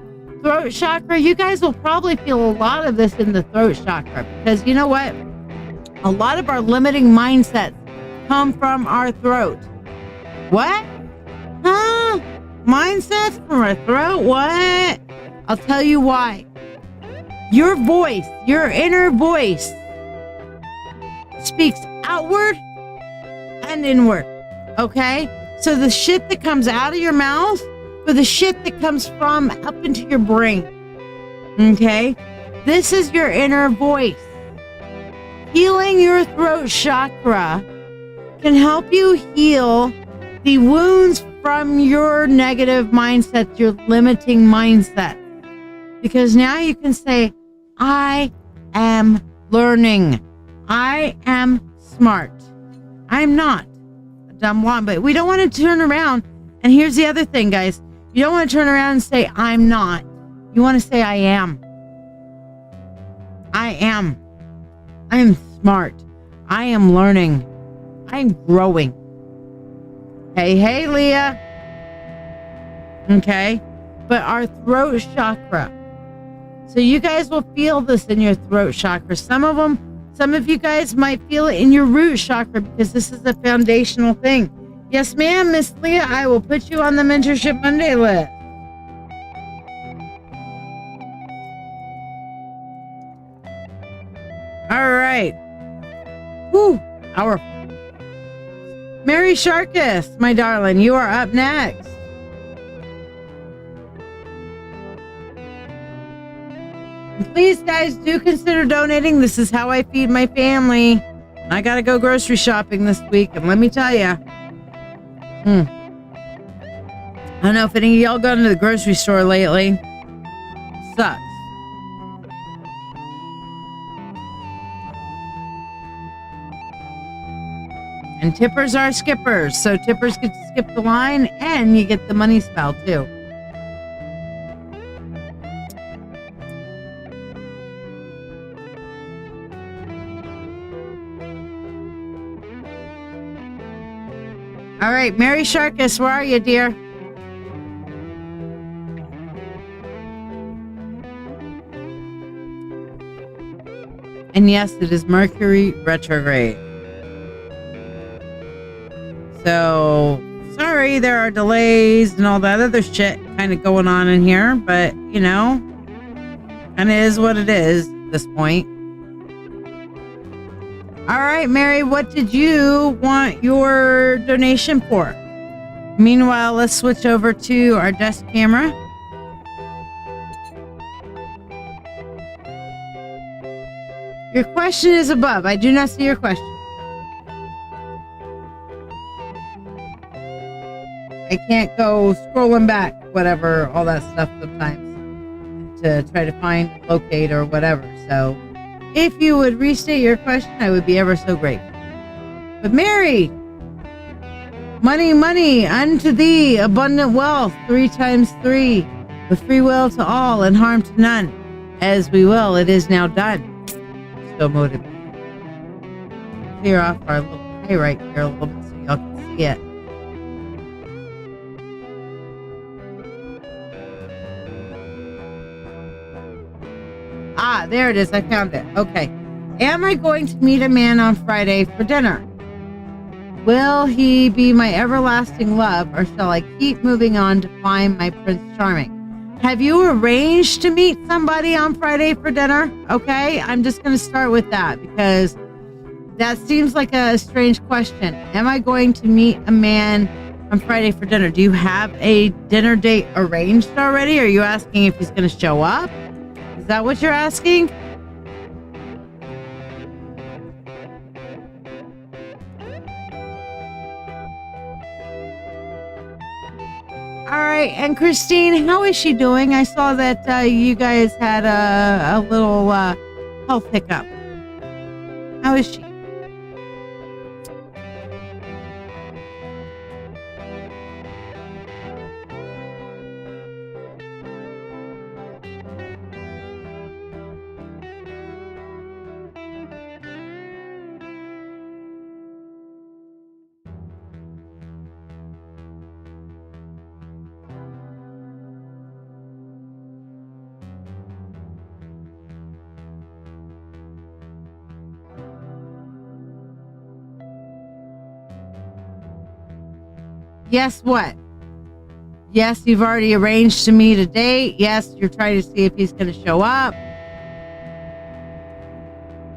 throat chakra? You guys will probably feel a lot of this in the throat chakra because you know what? A lot of our limiting mindsets come from our throat. What? Huh? Mindsets from our throat? What? I'll tell you why. Your voice, your inner voice, speaks outward and inward. Okay? So the shit that comes out of your mouth for the shit that comes from up into your brain. Okay? This is your inner voice. Healing your throat chakra can help you heal the wounds from your negative mindset, your limiting mindset. Because now you can say, I am learning. I am smart. I'm not a dumb blonde. But we don't want to turn around. And here's the other thing, guys. You don't want to turn around and say, I'm not. You want to say, I am. I am. I am smart. I am learning. I'm growing. Hey, Leah. Okay. But our throat chakra. So you guys will feel this in your throat chakra. Some of you guys might feel it in your root chakra because this is a foundational thing. Yes, ma'am, Miss Leah, I will put you on the Mentorship Monday list. All right. Whew, powerful. Mary Sharkus, my darling, you are up next. And please, guys, do consider donating. This is how I feed my family. I got to go grocery shopping this week, and let me tell you, I don't know if any of y'all gone to the grocery store lately. Sucks. And tippers are skippers. So tippers get to skip the line and you get the money spell too. All right, Mary Sharkus, where are you, dear? And yes, it is Mercury retrograde. So, sorry, there are delays and all that other shit kind of going on in here, but, you know, kind of is what it is at this point. All right, Mary, what did you want your donation for? Meanwhile, let's switch over to our desk camera. Your question is above. I do not see your question. I can't go scrolling back, whatever, all that stuff sometimes to try to find, locate, or whatever. So if you would restate your question, I would be ever so grateful. But Mary, money, money, unto thee, abundant wealth, 3 times 3, with free will to all and harm to none. As we will, it is now done. So motivated. Clear off our little eye right here a little bit so y'all can see it. Ah, there it is. I found it. Okay. Am I going to meet a man on Friday for dinner? Will he be my everlasting love, or shall I keep moving on to find my Prince Charming? Have you arranged to meet somebody on Friday for dinner? Okay, I'm just going to start with that because that seems like a strange question. Am I going to meet a man on Friday for dinner? Do you have a dinner date arranged already? Are you asking if he's going to show up? Is that what you're asking? All right, and Christine, how is she doing? I saw that you guys had a little health hiccup. How is she? Yes, what? Yes, you've already arranged to meet a date. Yes, you're trying to see if he's going to show up.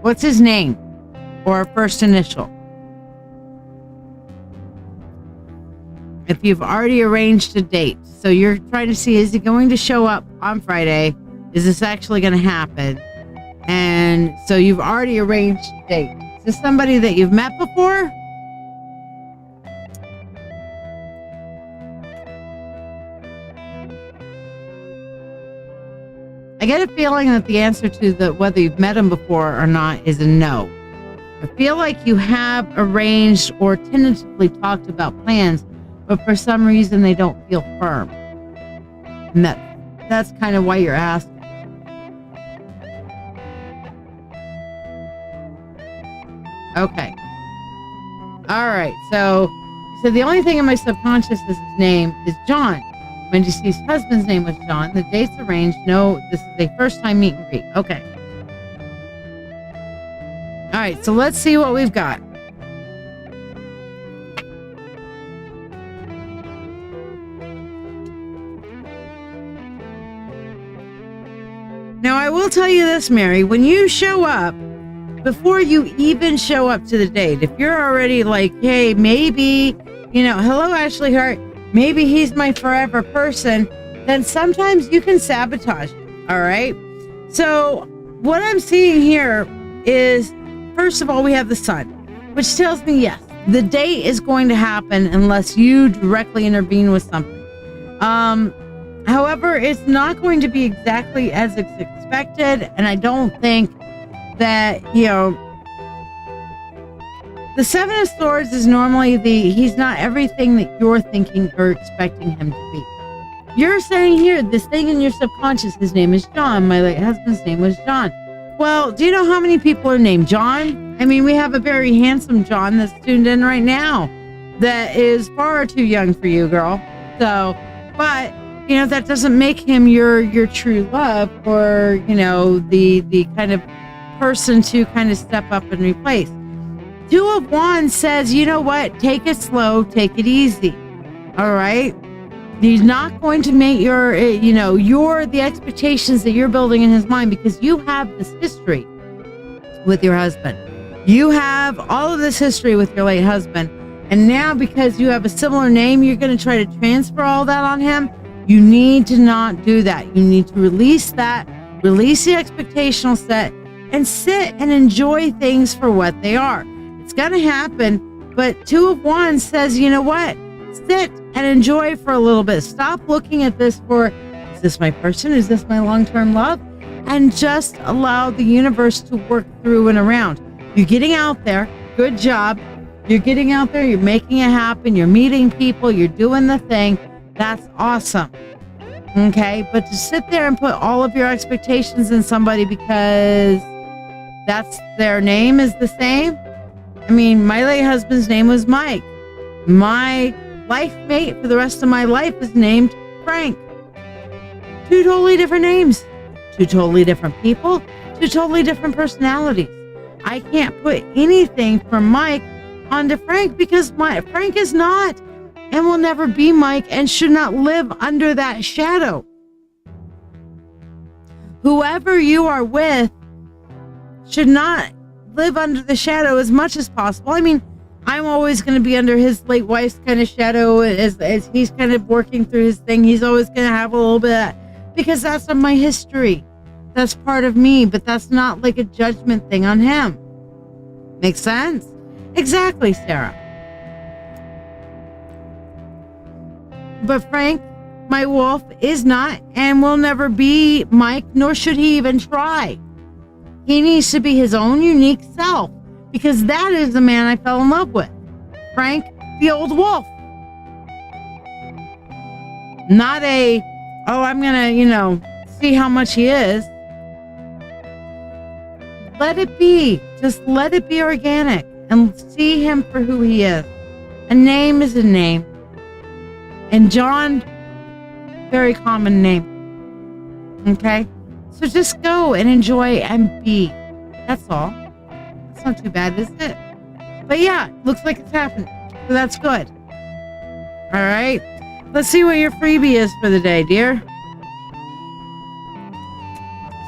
What's his name? Or first initial? if you've already arranged a date. So you're trying to see, is he going to show up on Friday? Is this actually going to happen? And so you've already arranged a date. Is this somebody that you've met before? I get a feeling that the answer to whether you've met him before or not is a no. I feel like you have arranged or tentatively talked about plans, but for some reason they don't feel firm. And that's kind of why you're asking. Okay. All right. So the only thing in my subconscious is his name is John. Mindse's husband's name was John. The date's arranged. No, this is a first-time meet and greet. Okay. All right. So let's see what we've got. Now, I will tell you this, Mary. When you show up, before you even show up to the date, if you're already like, hey, maybe, hello, Ashley Hart, maybe he's my forever person, then sometimes you can sabotage it, all right? So what I'm seeing here is, first of all, we have the sun, which tells me, yes, the date is going to happen unless you directly intervene with something. However, it's not going to be exactly as it's expected, and I don't think that, the Seven of Swords is normally he's not everything that you're thinking or expecting him to be. You're saying here, this thing in your subconscious, his name is John. My late husband's name was John. Well, do you know how many people are named John? I mean, we have a very handsome John that's tuned in right now that is far too young for you, girl. So, but, that doesn't make him your true love or, the kind of person to kind of step up and replace. Two of Wands says, you know what? Take it slow, take it easy. All right. He's not going to make the expectations that you're building in his mind, because you have this history with your husband. You have all of this history with your late husband. And now, because you have a similar name, you're going to try to transfer all that on him. You need to not do that. You need to release that, release the expectational set, and sit and enjoy things for what they are. It's going to happen, but Two of Wands says, you know what? Sit and enjoy for a little bit. Stop looking at this for, is this my person? Is this my long-term love? And just allow the universe to work through and around. You're getting out there. Good job. You're getting out there. You're making it happen. You're meeting people. You're doing the thing. That's awesome. Okay? But to sit there and put all of your expectations in somebody because that's their name is the same. I mean, my late husband's name was Mike. My life mate for the rest of my life is named Frank. Two totally different names. Two totally different people. Two totally different personalities. I can't put anything from Mike onto Frank because Frank is not and will never be Mike and should not live under that shadow. Whoever you are with should not live under the shadow as much as possible. I mean, I'm always going to be under his late wife's kind of shadow as he's kind of working through his thing. He's always going to have a little bit of that because that's of my history. That's part of me, but that's not like a judgment thing on him. Make sense? Exactly, Sarah. But Frank, my wolf, is not and will never be Mike, nor should he even try. He needs to be his own unique self, because that is the man I fell in love with. Frank, the old wolf. Not I'm going to, see how much he is. Let it be. Just let it be organic and see him for who he is. A name is a name. And John, very common name. Okay? So just go and enjoy and be. That's all. That's not too bad, is it? But yeah, looks like it's happening. So that's good. All right. Let's see what your freebie is for the day, dear.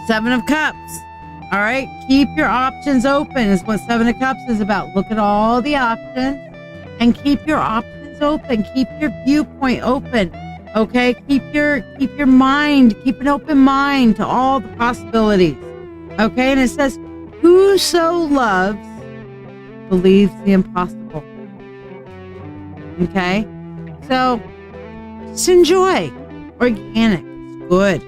7 of Cups. All right. Keep your options open is what 7 of Cups is about. Look at all the options and keep your options lens open. Keep your viewpoint open. Okay? Keep your mind, keep an open mind to all the possibilities. Okay? And it says, whoso loves believes the impossible. Okay? So just enjoy. Organic. It's good.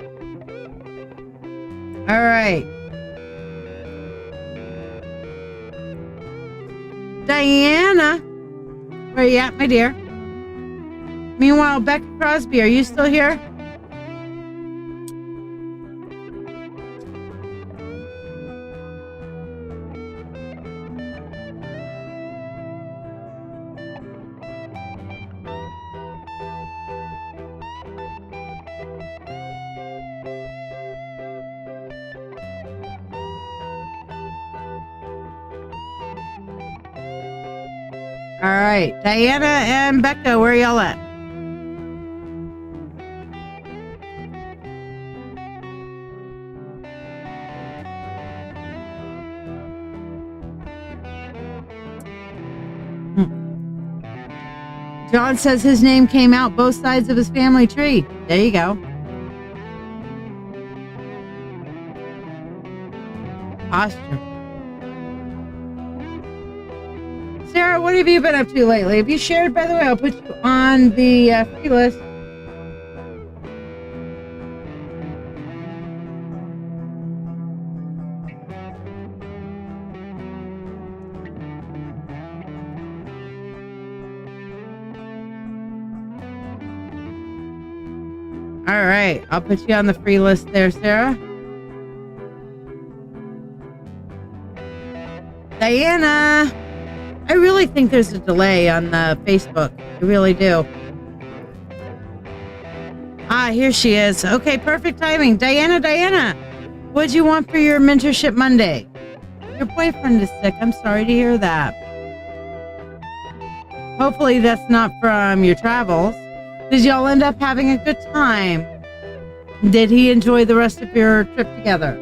All right. Diana, where are you at, my dear? Meanwhile, Becca Crosby, are you still here? All right, Diana and Becca, where are y'all at? John says his name came out both sides of his family tree. There you go. Posture. Sarah, what have you been up to lately? Have you shared, by the way? I'll put you on the free list. All right, I'll put you on the free list there, Sarah. Diana, I really think there's a delay on the Facebook. I really do. Ah, here she is. Okay, perfect timing. Diana, what'd you want for your Mentorship Monday? Your boyfriend is sick. I'm sorry to hear that. Hopefully that's not from your travels. Did y'all end up having a good time? Did he enjoy the rest of your trip together?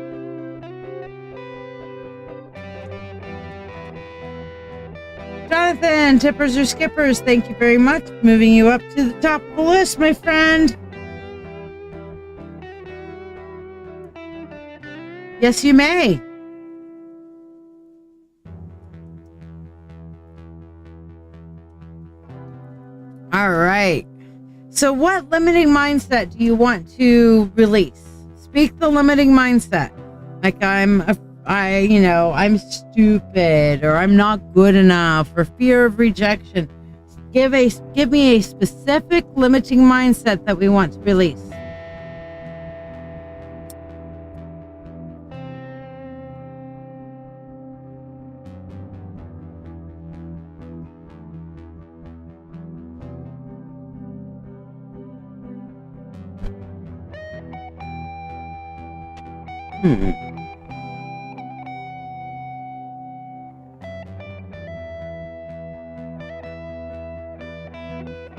Jonathan, tippers or skippers, thank you very much. Moving you up to the top of the list, my friend. Yes, you may. All right. So what limiting mindset do you want to release? Speak the limiting mindset. Like I'm stupid, or I'm not good enough, or fear of rejection. Give me a specific limiting mindset that we want to release.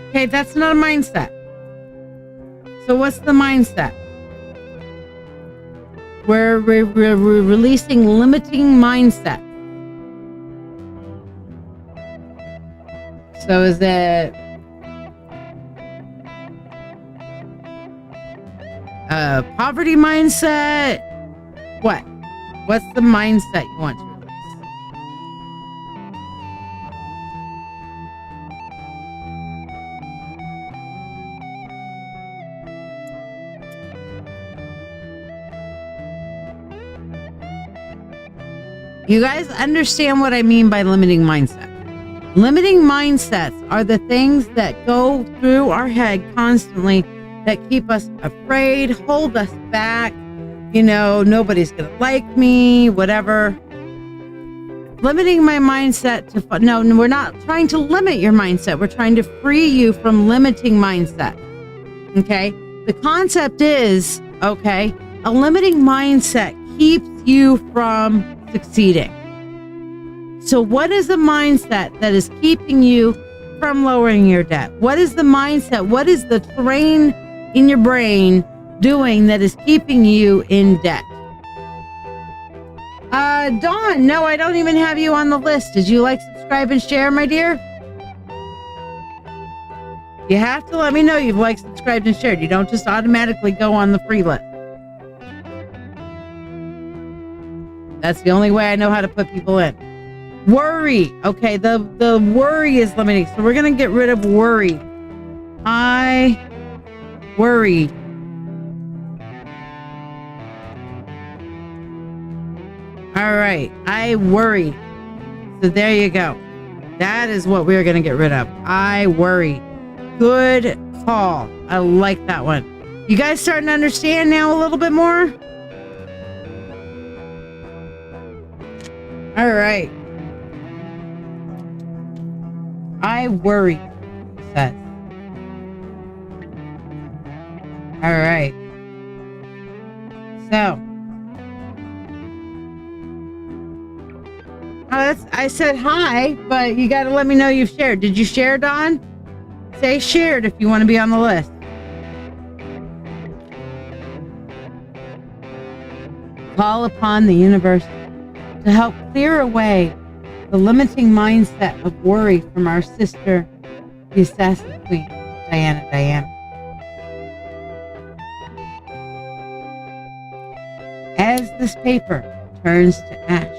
Okay, that's not a mindset. So what's the mindset? We're releasing limiting mindset. So is it poverty mindset? What's the mindset you want to release? You guys understand what I mean by limiting mindset? Limiting mindsets are the things that go through our head constantly that keep us afraid, hold us back. Nobody's going to like me, whatever. Limiting my mindset to... No, we're not trying to limit your mindset. We're trying to free you from limiting mindset. Okay? The concept is, a limiting mindset keeps you from succeeding. So what is the mindset that is keeping you from lowering your debt? What is the mindset? What is the terrain in your brain doing that is keeping you in debt? Dawn, no, I don't even have you on the list. Did you subscribe and share, my dear? You have to let me know you've liked, subscribed, and shared. You don't just automatically go on the free list. That's the only way I know how to put people in. Worry. Okay, the worry is limiting. So we're going to get rid of worry. I worry. All right. I worry. So there you go. That is what we're going to get rid of. I worry. Good call. I like that one. You guys starting to understand now a little bit more? All right. I worry, he says. All right. So. I said hi, but you got to let me know you've shared. Did you share, Dawn? Say shared if you want to be on the list. Call upon the universe to help clear away the limiting mindset of worry from our sister, the assassin queen, Diana. As this paper turns to ash,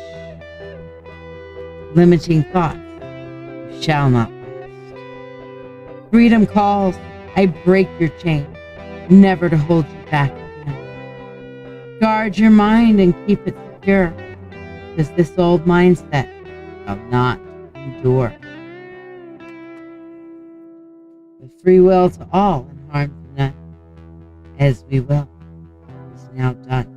limiting thoughts shall not last. Freedom calls, I break your chain, never to hold you back again. Guard your mind and keep it secure, because this old mindset shall not endure. With free will to all and harm to none, as we will, is now done.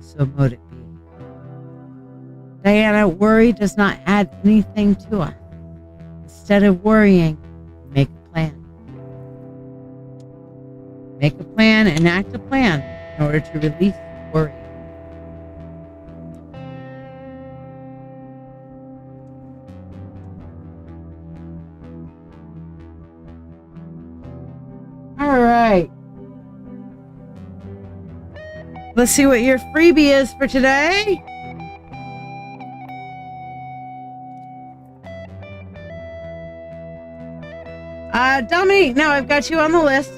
So mote it be. Diana, worry does not add anything to us. Instead of worrying, make a plan. Make a plan, enact a plan in order to release worry. All right. Let's see what your freebie is for today. Dominique, no, I've got you on the list.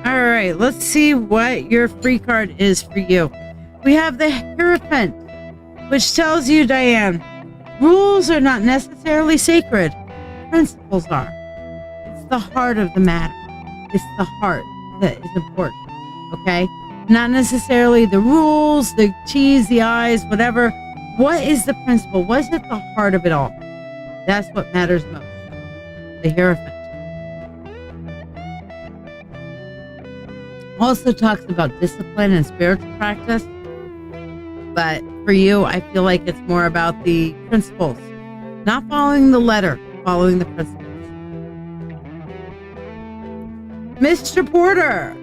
All right, let's see what your free card is for you. We have the Hierophant, which tells you, Diane, rules are not necessarily sacred. Principles are. It's the heart of the matter. It's the heart that is important. Okay? Not necessarily the rules, the T's, the I's, whatever. What is the principle? What's at the heart of it all? That's what matters most. The Hierophant. Also talks about discipline and spiritual practice. But for you, I feel like it's more about the principles. Not following the letter, following the principles. Mr. Porter.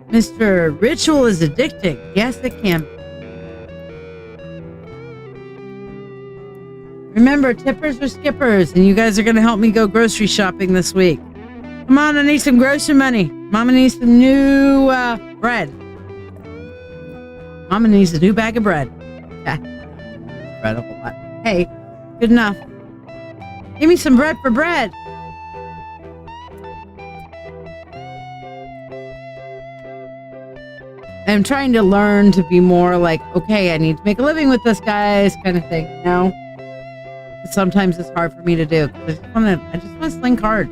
Mr. Ritual is addicting. Yes, it can be. Remember, tippers or skippers, and you guys are going to help me go grocery shopping this week. Come on, I need some grocery money. Mama needs some new bread. Mama needs a new bag of bread. Yeah. Bread a whole lot. Hey, good enough. Give me some bread for bread. I'm trying to learn to be more like, okay, I need to make a living with this, guys, kind of thing, you know? Sometimes it's hard for me to do. I just want to sling cards.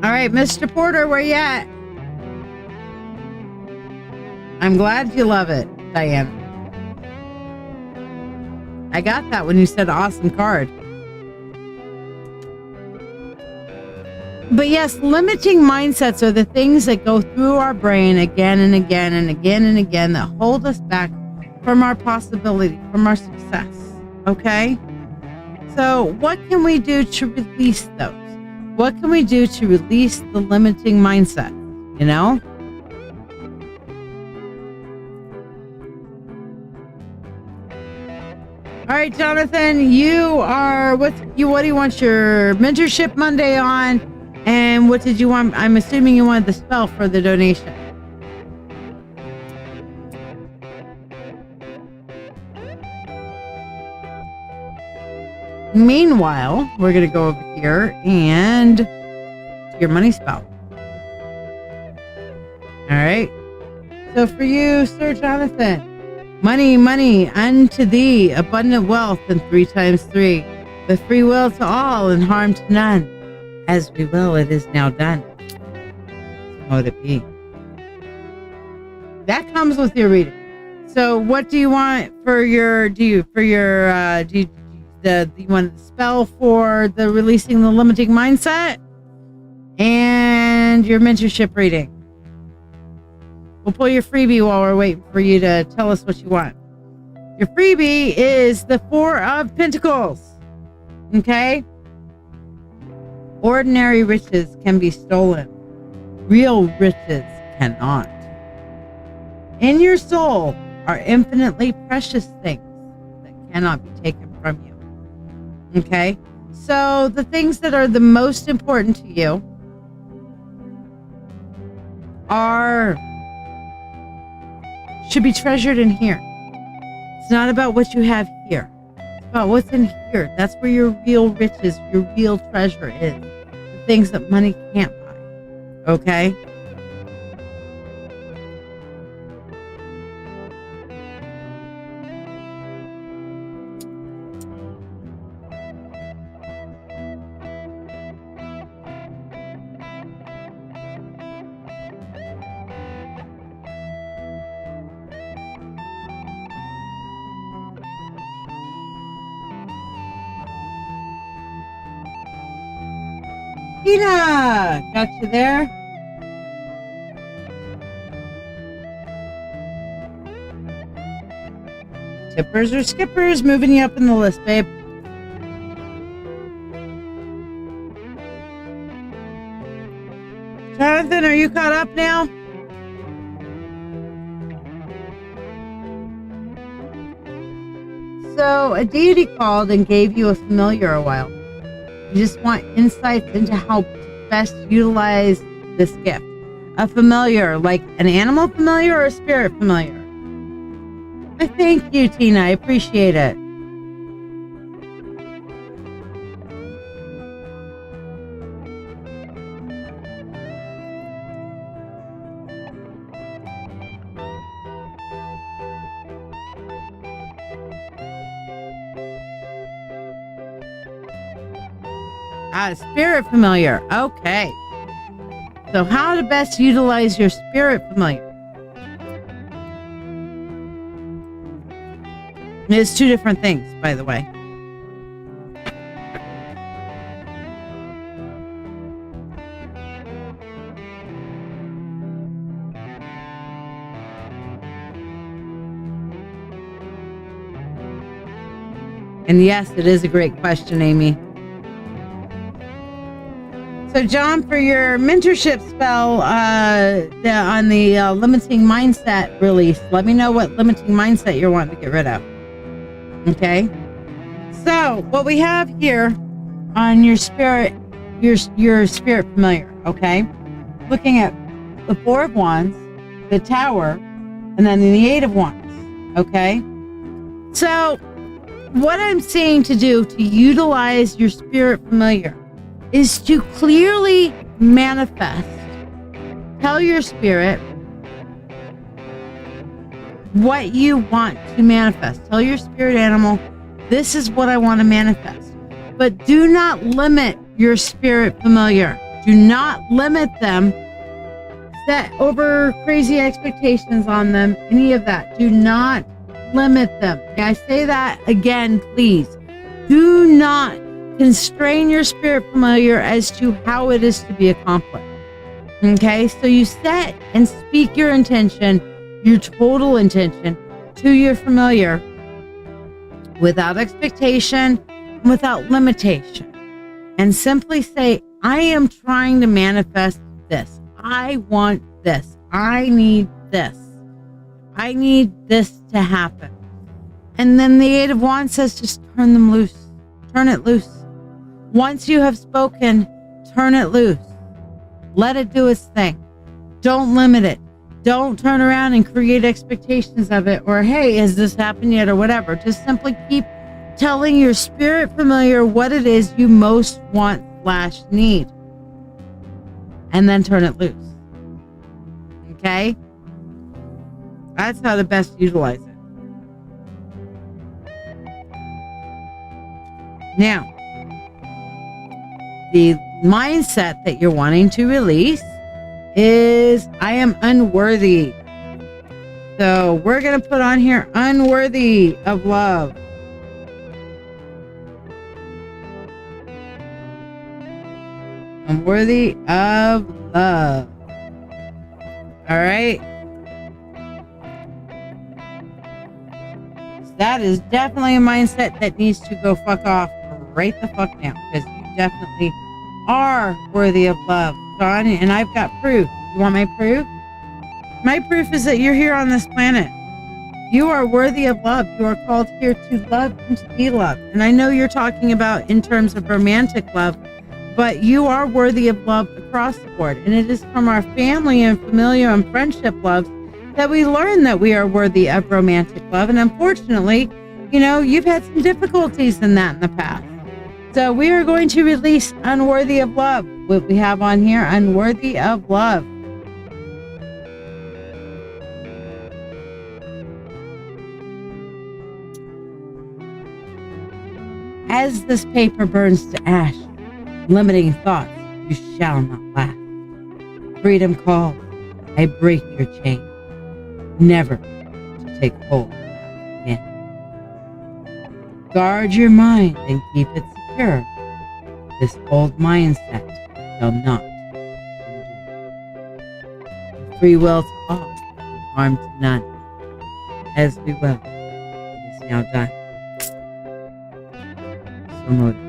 All right, Mr. Porter, where you at? I'm glad you love it, Diane. I got that when you said awesome card. But yes, limiting mindsets are the things that go through our brain again and again and again and again that hold us back from our possibility, from our success. Okay? So what can we do to release those? What can we do to release the limiting mindset? You know? All right, Jonathan, what do you want your Mentorship Monday on? And what did you want? I'm assuming you wanted the spell for the donation. Meanwhile, we're going to go over here and your money spell. All right. So for you, Sir Jonathan, money, money, unto thee, abundant wealth, and 3 times 3, with free will to all and harm to none. As we will, it is now done. So mote it be. That comes with your reading. So what do you want for your, do you want the spell for the releasing the limiting mindset and your mentorship reading? We'll pull your freebie while we're waiting for you to tell us what you want. Your freebie is the 4 of Pentacles. Okay? Ordinary riches can be stolen. Real riches cannot. In your soul are infinitely precious things that cannot be taken from you. Okay? So the things that are the most important to you should be treasured in here. It's not about what you have here. It's about what's in here. That's where your real riches, your real treasure is. The things that money can't buy. Okay? Tina, got you there. Tippers or skippers, moving you up in the list, babe. Jonathan, are you caught up now? So a deity called and gave you a familiar a while. You just want insights into how to best utilize this gift. A familiar, like an animal familiar or a spirit familiar? I thank you, Tina. I appreciate it. Spirit familiar. Okay. So how to best utilize your spirit familiar? It's 2 different things, by the way. And yes, it is a great question, Amy. So, John, for your mentorship spell on the limiting mindset release, let me know what limiting mindset you're wanting to get rid of. Okay? So, what we have here on your spirit, your spirit familiar, okay? Looking at the 4 of Wands, the Tower, and then the 8 of Wands, okay? So, what I'm saying to do to utilize your spirit familiar is to clearly manifest. Tell your spirit what you want to manifest. Tell your spirit animal, this is what I want to manifest. But do not limit your spirit familiar. Do not limit them. Set over crazy expectations on them. Any of that. Do not limit them. May I say that again, please? Do not constrain your spirit familiar as to how it is to be accomplished. Okay, so you set and speak your intention, your total intention to your familiar without expectation, without limitation, and simply say, I am trying to manifest this. I want this. I need this. I need this to happen. And then the Eight of Wands says, just turn them loose. Turn it loose. Once you have spoken, turn it loose. Let it do its thing. Don't limit it. Don't turn around and create expectations of it, or, hey, has this happened yet, or whatever. Just simply keep telling your spirit familiar what it is you most want / need. And then turn it loose. Okay? That's how to best utilize it. Now, the mindset that you're wanting to release is, I am unworthy. So we're going to put on here, unworthy of love. Unworthy of love. All right. That is definitely a mindset that needs to go fuck off right the fuck now, because you definitely are worthy of love, John, and I've got proof. You want my proof? My proof is that you're here on this planet. You are worthy of love. You are called here to love and to be loved. And I know you're talking about in terms of romantic love, but you are worthy of love across the board. And it is from our family and familiar and friendship loves that we learn that we are worthy of romantic love. And unfortunately, you know, you've had some difficulties in that in the past. So we are going to release unworthy of love. What we have on here, unworthy of love. As this paper burns to ash, limiting thoughts, you shall not last. Freedom calls, I break your chain, never to take hold again. Guard your mind and keep it secure. This old mindset shall not endure. Free will to all, harm to none. As we will, it is now done. So mote it be.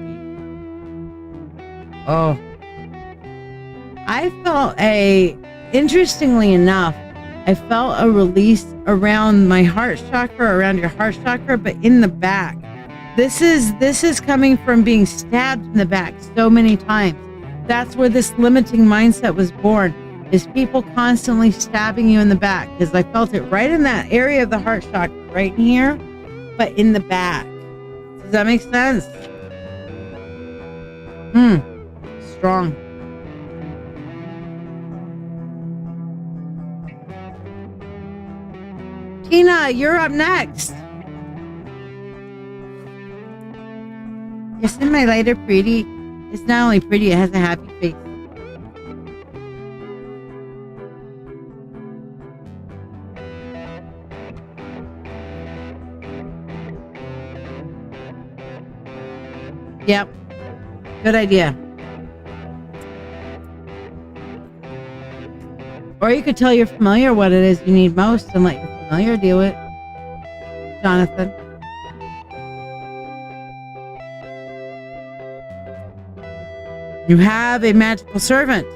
Oh, I felt interestingly enough, I felt a release around my heart chakra, around your heart chakra, but in the back. This is coming from being stabbed in the back so many times. That's where this limiting mindset was born, is people constantly stabbing you in the back, because I felt it right in that area of the heart chakra, right in here, but in the back. Does that make sense? Strong. Tina, you're up next. Isn't my lighter pretty? It's not only pretty, it has a happy face. Yep. Good idea. Or you could tell your familiar what it is you need most and let your familiar deal with it. Jonathan. You have a magical servant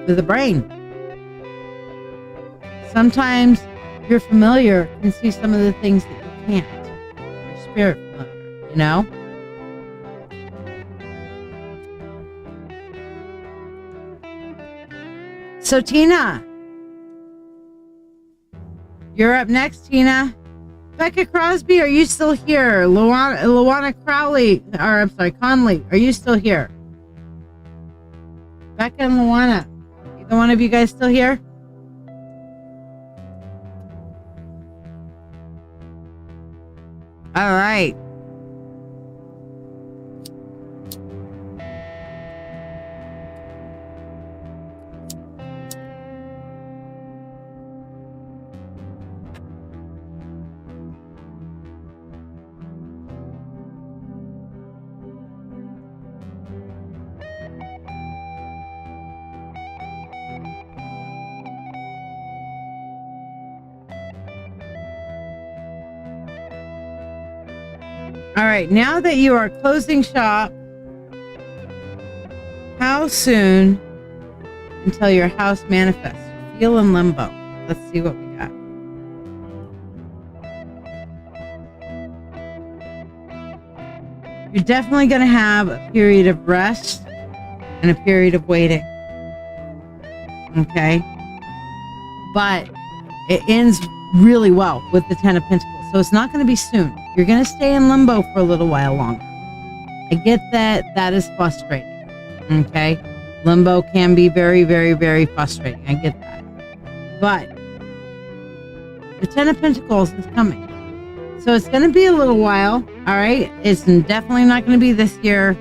with a brain. Sometimes your familiar can see some of the things that you can't. Your spirit familiar, you know? So Tina, you're up next, Tina. Becca Crosby, are you still here? Luana Crowley, or I'm sorry, Conley, are you still here? Becca and Luana, either one of you guys still here? All right. All right, now that you are closing shop, how soon until your house manifests? You feel in limbo. Let's see what we got. You're definitely going to have a period of rest and a period of waiting. Okay? But it ends really well with the Ten of Pentacles. So it's not going to be soon. You're going to stay in limbo for a little while longer. I get that. That is frustrating. Okay? Limbo can be very, very, very frustrating. I get that. But the Ten of Pentacles is coming. So it's going to be a little while. All right? It's definitely not going to be this year.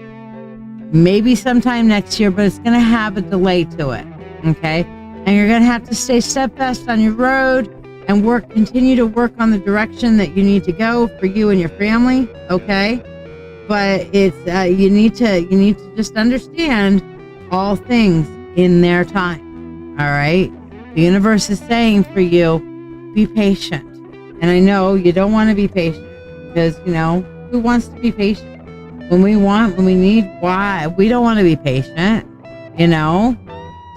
Maybe sometime next year, but it's going to have a delay to it. Okay? And you're going to have to stay steadfast on your road and continue to work on the direction that you need to go for you and your family. Okay? But it's, you need to just understand all things in their time. All right? The universe is saying for you, be patient. And I know you don't want to be patient because, who wants to be patient? When we need, why? We don't want to be patient,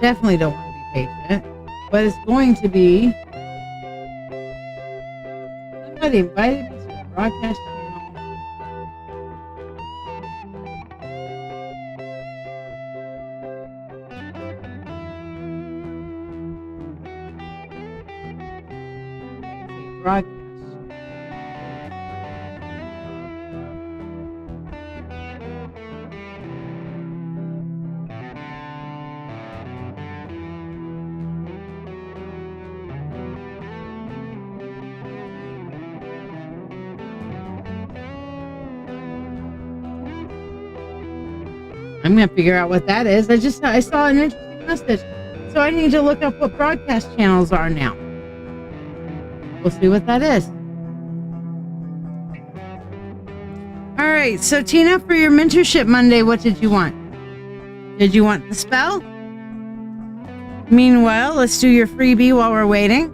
Definitely don't want to be patient. But it's going to be... Somebody invited me to the broadcast channel. Broadcast. I'm going to figure out what that is. I saw an interesting message. So I need to look up what broadcast channels are now. We'll see what that is. All right. So Tina, for your Mentorship Monday, what did you want? Did you want the spell? Meanwhile, let's do your freebie while we're waiting.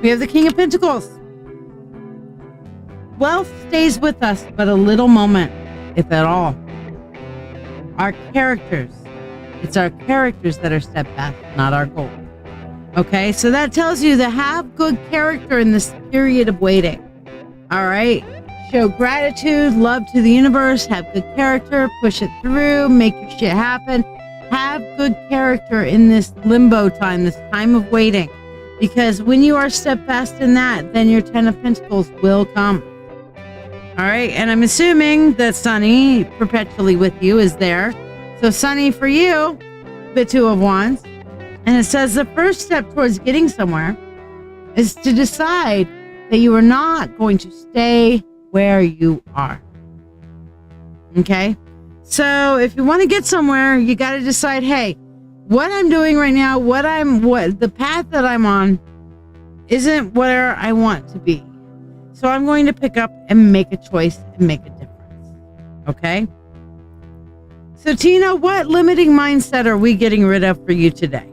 We have the King of Pentacles. Wealth stays with us but a little moment, if at all. Our characters. It's our characters that are steadfast, not our goal. Okay, so that tells you to have good character in this period of waiting. All right? Show gratitude, love to the universe, have good character, push it through, make your shit happen. Have good character in this limbo time, this time of waiting. Because when you are steadfast in that, then your Ten of Pentacles will come. All right, and I'm assuming that Sunny, perpetually with you, is there. So Sunny, for you, the Two of Wands. And it says the first step towards getting somewhere is to decide that you are not going to stay where you are. Okay? So if you want to get somewhere, you got to decide, hey, what I'm doing right now, the path that I'm on isn't where I want to be. So I'm going to pick up and make a choice and make a difference. Okay? So Tina, what limiting mindset are we getting rid of for you today?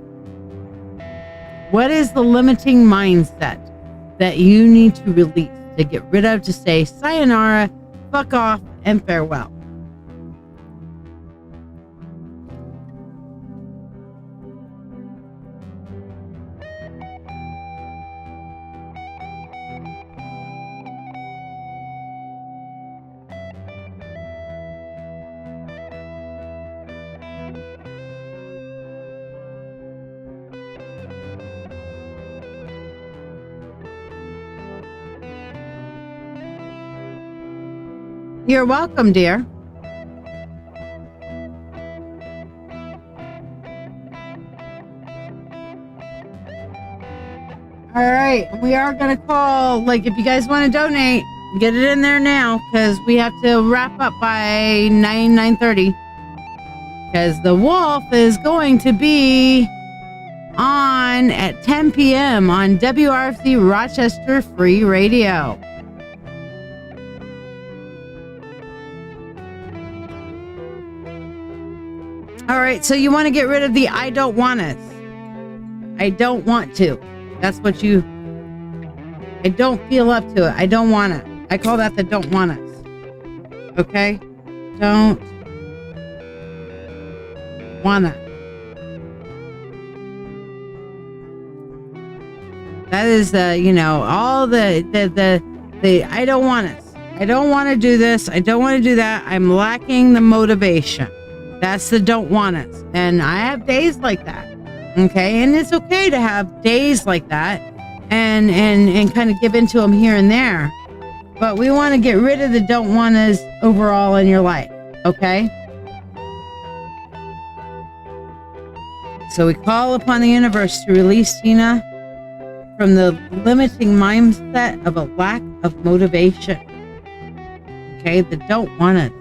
What is the limiting mindset that you need to release, to get rid of, to say sayonara, fuck off, and farewell? You're welcome, dear. All right, we are going to call, if you guys want to donate, get it in there now, because we have to wrap up by 9:30. Because the Wolf is going to be on at 10 p.m. on WRFC Rochester Free Radio. All right, so you want to get rid of the I don't want us. I don't want to. That's what I don't feel up to it. I don't want it. I call that the don't want us. Okay? Don't want it. That is all the I don't want us. I don't want to do this. I don't want to do that. I'm lacking the motivation. That's the don't want it. And I have days like that. Okay. And it's okay to have days like that and kind of give into them here and there. But we want to get rid of the don't want us overall in your life. Okay. So we call upon the universe to release Tina from the limiting mindset of a lack of motivation. Okay, the don't want it.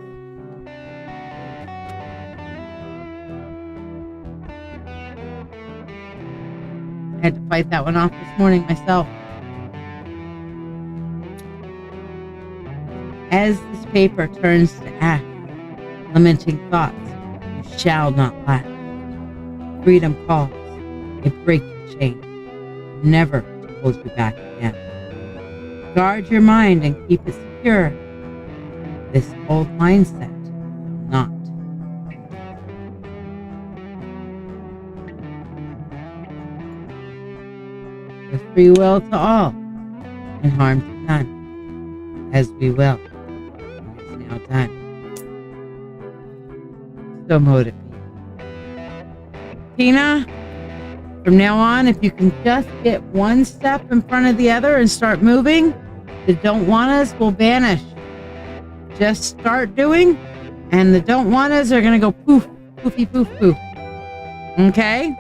I had to fight that one off this morning myself. As this paper turns to ash, limiting thoughts, you shall not lack. Freedom calls, a breaking chain, never to hold you back again. Guard your mind and keep it secure. This old mindset will not. With free will to all and harm to none, as we will. It's now done. So motivated. Tina, from now on, if you can just get one step in front of the other and start moving, the don't want us will vanish. Just start doing, and the don't want us are going to go poof, poofy, poof, poof. Okay?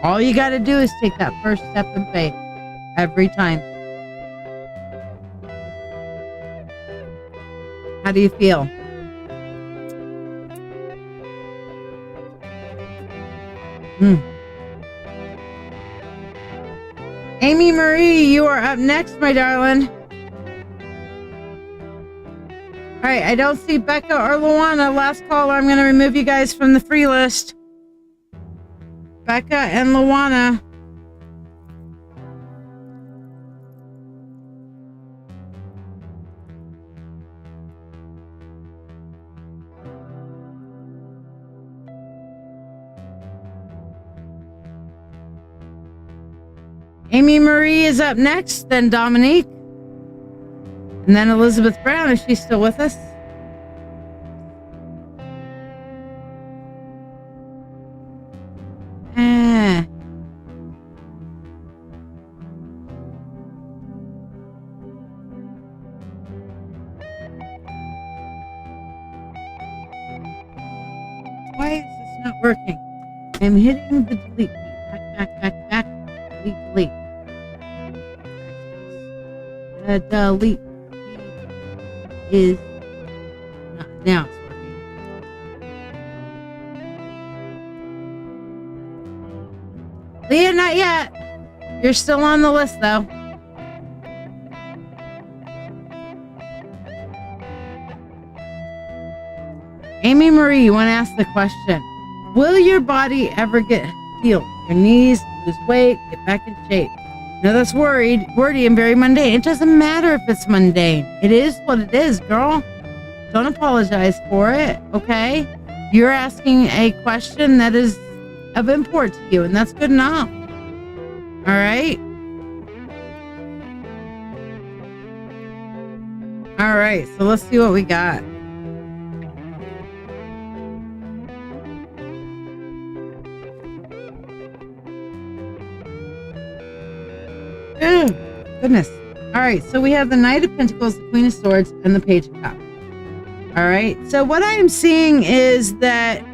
All you got to do is take that first step in faith every time. How do you feel? Amy Marie, you are up next, my darling. All right, I don't see Becca or Luana. Last caller, I'm going to remove you guys from the free list. Becca and Luana. Amy Marie is up next, then Dominique, and then Elizabeth Brown. Is she still with us? Why is this not working? I'm hitting the delete key. Back. Delete. The delete key is not, now it's working. Leah, not yet. You're still on the list though. Amy Marie, you want to ask the question, will your body ever get healed? Your knees, lose weight, get back in shape. No, that's wordy and very mundane. It doesn't matter if it's mundane. It is what it is, girl. Don't apologize for it, okay? You're asking a question that is of import to you, and that's good enough. All right? All right, so let's see what we got. Oh, goodness. All right, so we have the Knight of Pentacles, the Queen of Swords, and the Page of Cups. All right, so what I am seeing is that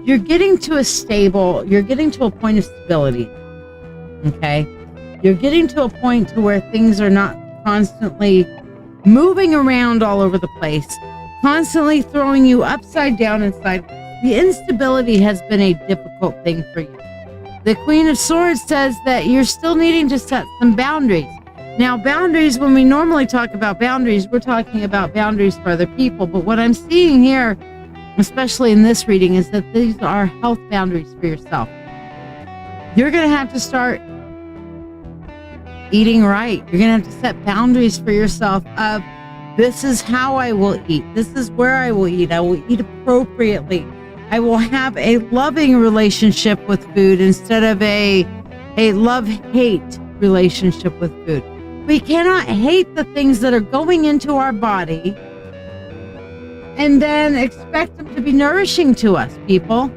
you're getting to a point of stability, okay? You're getting to a point to where things are not constantly moving around all over the place, constantly throwing you upside down and sideways. The instability has been a difficult thing for you. The Queen of Swords says that you're still needing to set some boundaries. Now, boundaries, when we normally talk about boundaries, we're talking about boundaries for other people. But what I'm seeing here, especially in this reading, is that these are health boundaries for yourself. You're going to have to start eating right. You're going to have to set boundaries for yourself of, this is how I will eat. This is where I will eat. I will eat appropriately. I will have a loving relationship with food instead of a love-hate relationship with food. We cannot hate the things that are going into our body and then expect them to be nourishing to us, people.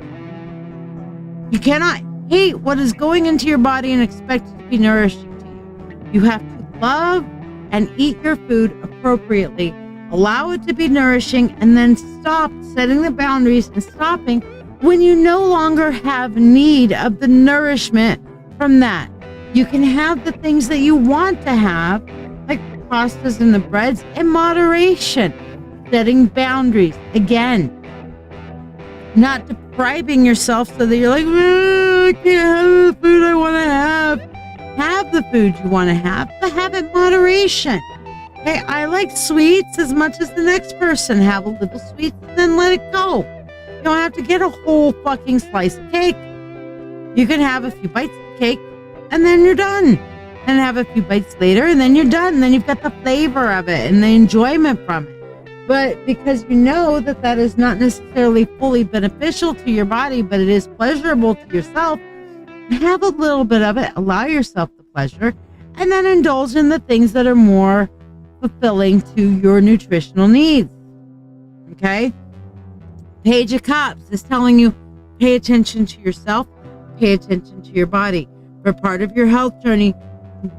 You cannot hate what is going into your body and expect it to be nourishing to you. You have to love and eat your food appropriately. Allow it to be nourishing, and then stop setting the boundaries and stopping when you no longer have need of the nourishment from that. You can have the things that you want to have, like pastas and the breads, in moderation. Setting boundaries. Again, not depriving yourself so that you're like, I can't have the food I want to have. Have the food you want to have, but have it in moderation. Okay, I like sweets as much as the next person. Have a little sweets and then let it go. You don't have to get a whole fucking slice of cake. You can have a few bites of cake and then you're done. And have a few bites later and then you're done. And then you've got the flavor of it and the enjoyment from it. But because you know that that is not necessarily fully beneficial to your body, but it is pleasurable to yourself, have a little bit of it, allow yourself the pleasure, and then indulge in the things that are more fulfilling to your nutritional needs. Okay? Page of Cups is telling you, pay attention to yourself, pay attention to your body. For part of your health journey,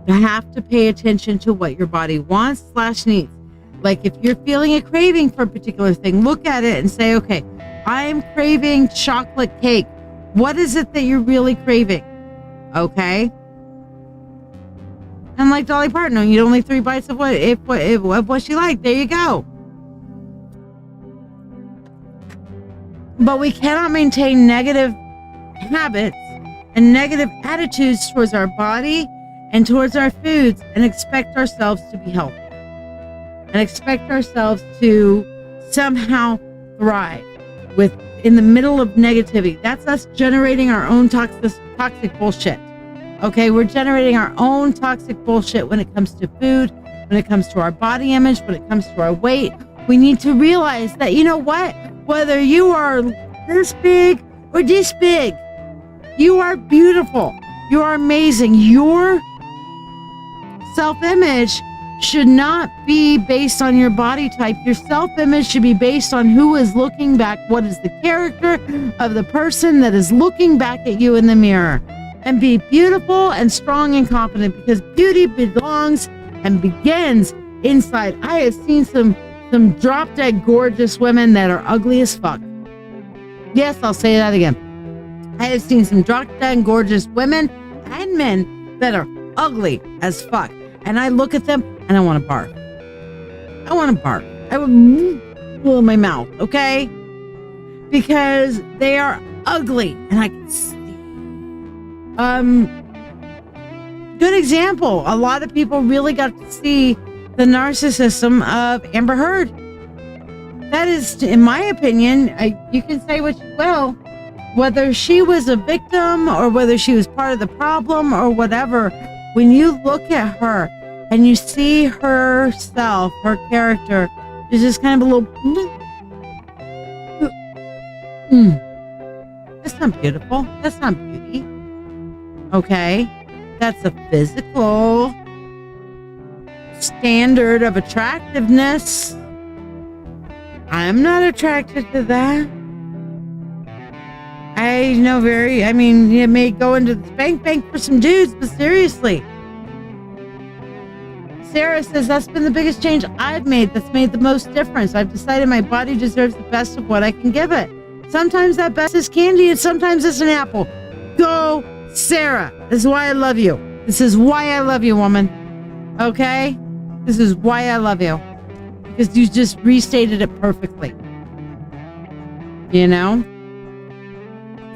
you have to pay attention to what your body wants / needs. Like if you're feeling a craving for a particular thing, look at it and say, okay, I am craving chocolate cake. What is it that you're really craving? Okay. And like Dolly Parton, you only 3 bites of what she liked. There you go. But we cannot maintain negative habits and negative attitudes towards our body and towards our foods and expect ourselves to be healthy. And expect ourselves to somehow thrive in the middle of negativity. That's us generating our own toxic bullshit. Okay, we're generating our own toxic bullshit when it comes to food, when it comes to our body image, when it comes to our weight. We need to realize that, you know what? Whether you are this big or this big, you are beautiful. You are amazing. Your self-image should not be based on your body type. Your self-image should be based on who is looking back. What is the character of the person that is looking back at you in the mirror? And be beautiful and strong and confident, because beauty belongs and begins inside. I have seen some drop-dead gorgeous women that are ugly as fuck. Yes, I'll say that again. I have seen some drop-dead gorgeous women and men that are ugly as fuck. And I look at them and I want to barf. I want to barf. I would pull in my mouth, okay? Because they are ugly and I can see. Good example. A lot of people really got to see the narcissism of Amber Heard. That is, in my opinion, you can say what you will, whether she was a victim or whether she was part of the problem or whatever. When you look at her and you see herself, her character, is just kind of a little... That's not beautiful. That's not beauty. Okay? That's a physical standard of attractiveness. I'm not attracted to that. You may go into the bank for some dudes, but seriously. Sarah says, that's been the biggest change I've made. That's made the most difference. I've decided my body deserves the best of what I can give it. Sometimes that best is candy and sometimes it's an apple. Go, Sarah. This is why I love you. This is why I love you, woman. Okay? This is why I love you. Because you just restated it perfectly. You know?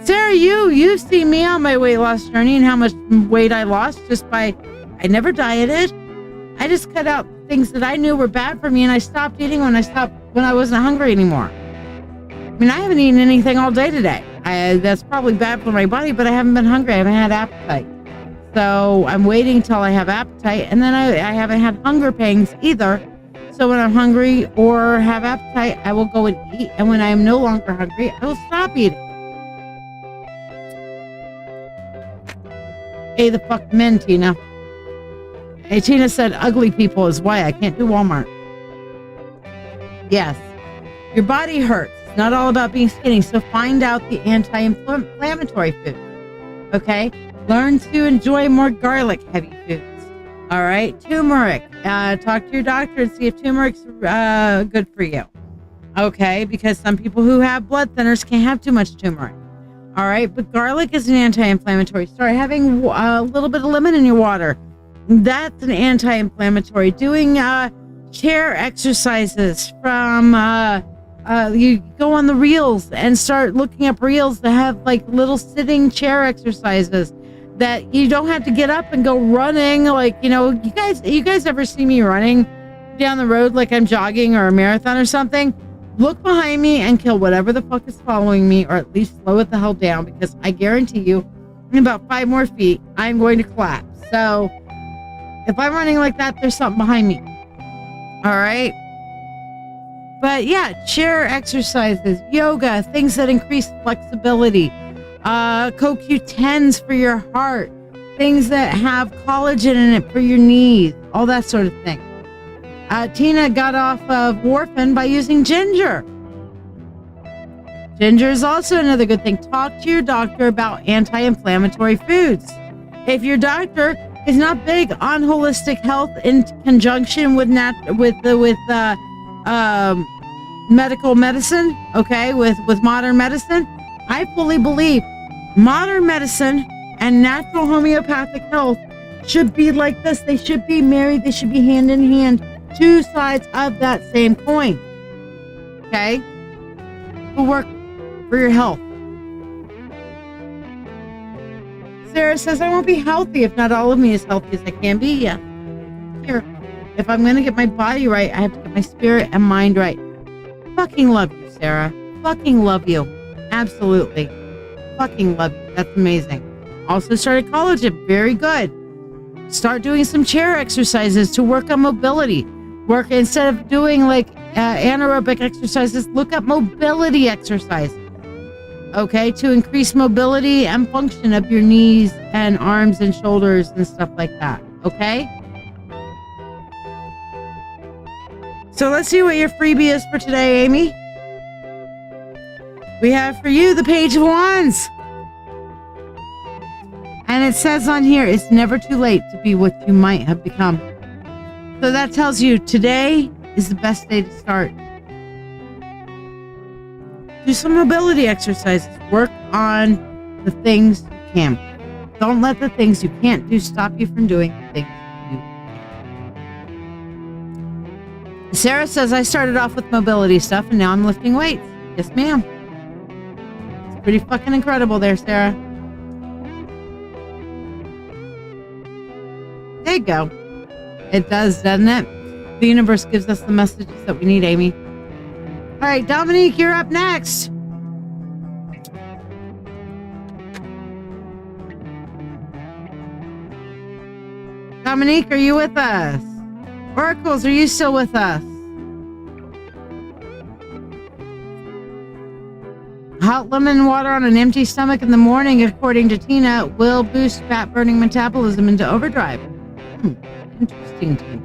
Sarah, you've seen me on my weight loss journey and how much weight I lost I never dieted. I just cut out things that I knew were bad for me, and I stopped eating when I wasn't hungry anymore. I mean, I haven't eaten anything all day today. That's probably bad for my body, but I haven't been hungry. I haven't had appetite. So I'm waiting till I have appetite, and then I haven't had hunger pangs either. So when I'm hungry or have appetite, I will go and eat. And when I am no longer hungry, I will stop eating. Hey, the fuck men, Tina. Hey, Tina said ugly people is why I can't do Walmart. Yes. Your body hurts. It's not all about being skinny. So find out the anti-inflammatory foods. Okay? Learn to enjoy more garlic-heavy foods. All right? Turmeric. Talk to your doctor and see if turmeric's good for you. Okay? Because some people who have blood thinners can't have too much turmeric. All right? But garlic is an anti-inflammatory. Start having a little bit of lemon in your water. That's an anti-inflammatory. Doing chair exercises from you go on the reels and start looking up reels that have like little sitting chair exercises that you don't have to get up and go running. Like, you know, you guys ever see me running down the road like I'm jogging or a marathon or something? Look behind me and kill whatever the fuck is following me, or at least slow it the hell down, because I guarantee you in about 5 more feet I'm going to collapse. So if I'm running like that, there's something behind me. All right. But yeah, chair exercises, yoga, things that increase flexibility, CoQ10s for your heart, things that have collagen in it for your knees, all that sort of thing. Tina got off of warfarin by using ginger. Ginger is also another good thing. Talk to your doctor about anti-inflammatory foods. If your doctor is not big on holistic health in conjunction with medical medicine, okay, with modern medicine, I fully believe modern medicine and natural homeopathic health should be like this. They should be married. They should be hand in hand, 2 sides of that same coin. Okay, to work for your health. Sarah says, I won't be healthy if not all of me as healthy as I can be. Yeah. Here. If I'm going to get my body right, I have to get my spirit and mind right. Fucking love you, Sarah. Fucking love you. Absolutely. Fucking love you. That's amazing. Also started collagen. Very good. Start doing some chair exercises to work on mobility. Work, instead of doing like anaerobic exercises, look up mobility exercises. Okay, to increase mobility and function of your knees and arms and shoulders and stuff like that. Okay? So let's see what your freebie is for today, Amy. We have for you the Page of Wands. And it says on here, it's never too late to be what you might have become. So that tells you today is the best day to start. Do some mobility exercises. Work on the things you can. Don't let the things you can't do stop you from doing the things you can. Sarah says, I started off with mobility stuff and now I'm lifting weights. Yes, ma'am. It's pretty fucking incredible there, Sarah. There you go. It does, doesn't it? The universe gives us the messages that we need, Amy. All right, Dominique, you're up next. Dominique, are you with us? Oracles, are you still with us? Hot lemon water on an empty stomach in the morning, according to Tina, will boost fat-burning metabolism into overdrive. Interesting, Tina.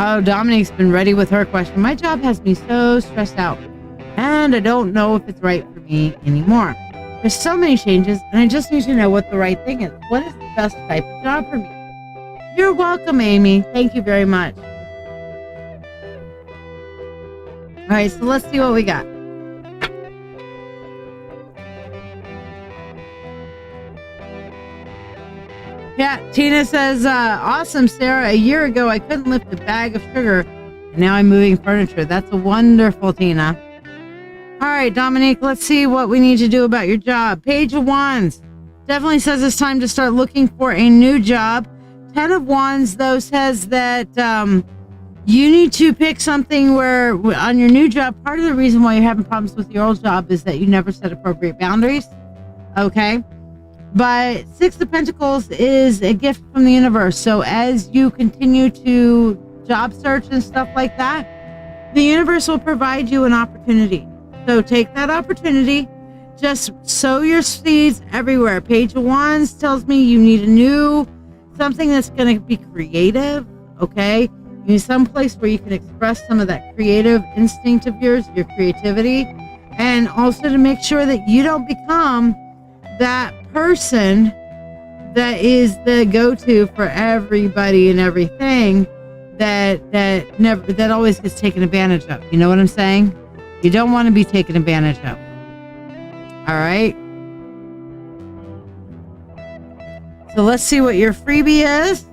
Oh, Dominique's been ready with her question. My job has me so stressed out, and I don't know if it's right for me anymore. There's so many changes, and I just need to know what the right thing is. What is the best type of job for me? You're welcome, Amy. Thank you very much. All right, so let's see what we got. Yeah, Tina says, awesome, Sarah. A year ago, I couldn't lift a bag of sugar, and now I'm moving furniture. That's wonderful, Tina. All right, Dominique, let's see what we need to do about your job. Page of Wands definitely says it's time to start looking for a new job. 10 of Wands, though, says that you need to pick something where on your new job, part of the reason why you're having problems with your old job is that you never set appropriate boundaries. Okay? But 6 of Pentacles is a gift from the universe. So as you continue to job search and stuff like that, the universe will provide you an opportunity. So take that opportunity. Just sow your seeds everywhere. Page of Wands tells me you need a new something that's going to be creative, okay? You need some place where you can express some of that creative instinct of yours, your creativity, and also to make sure that you don't become that person that is the go-to for everybody and everything that always gets taken advantage of. You know what I'm saying? You don't want to be taken advantage of. All right. So let's see what your freebie is.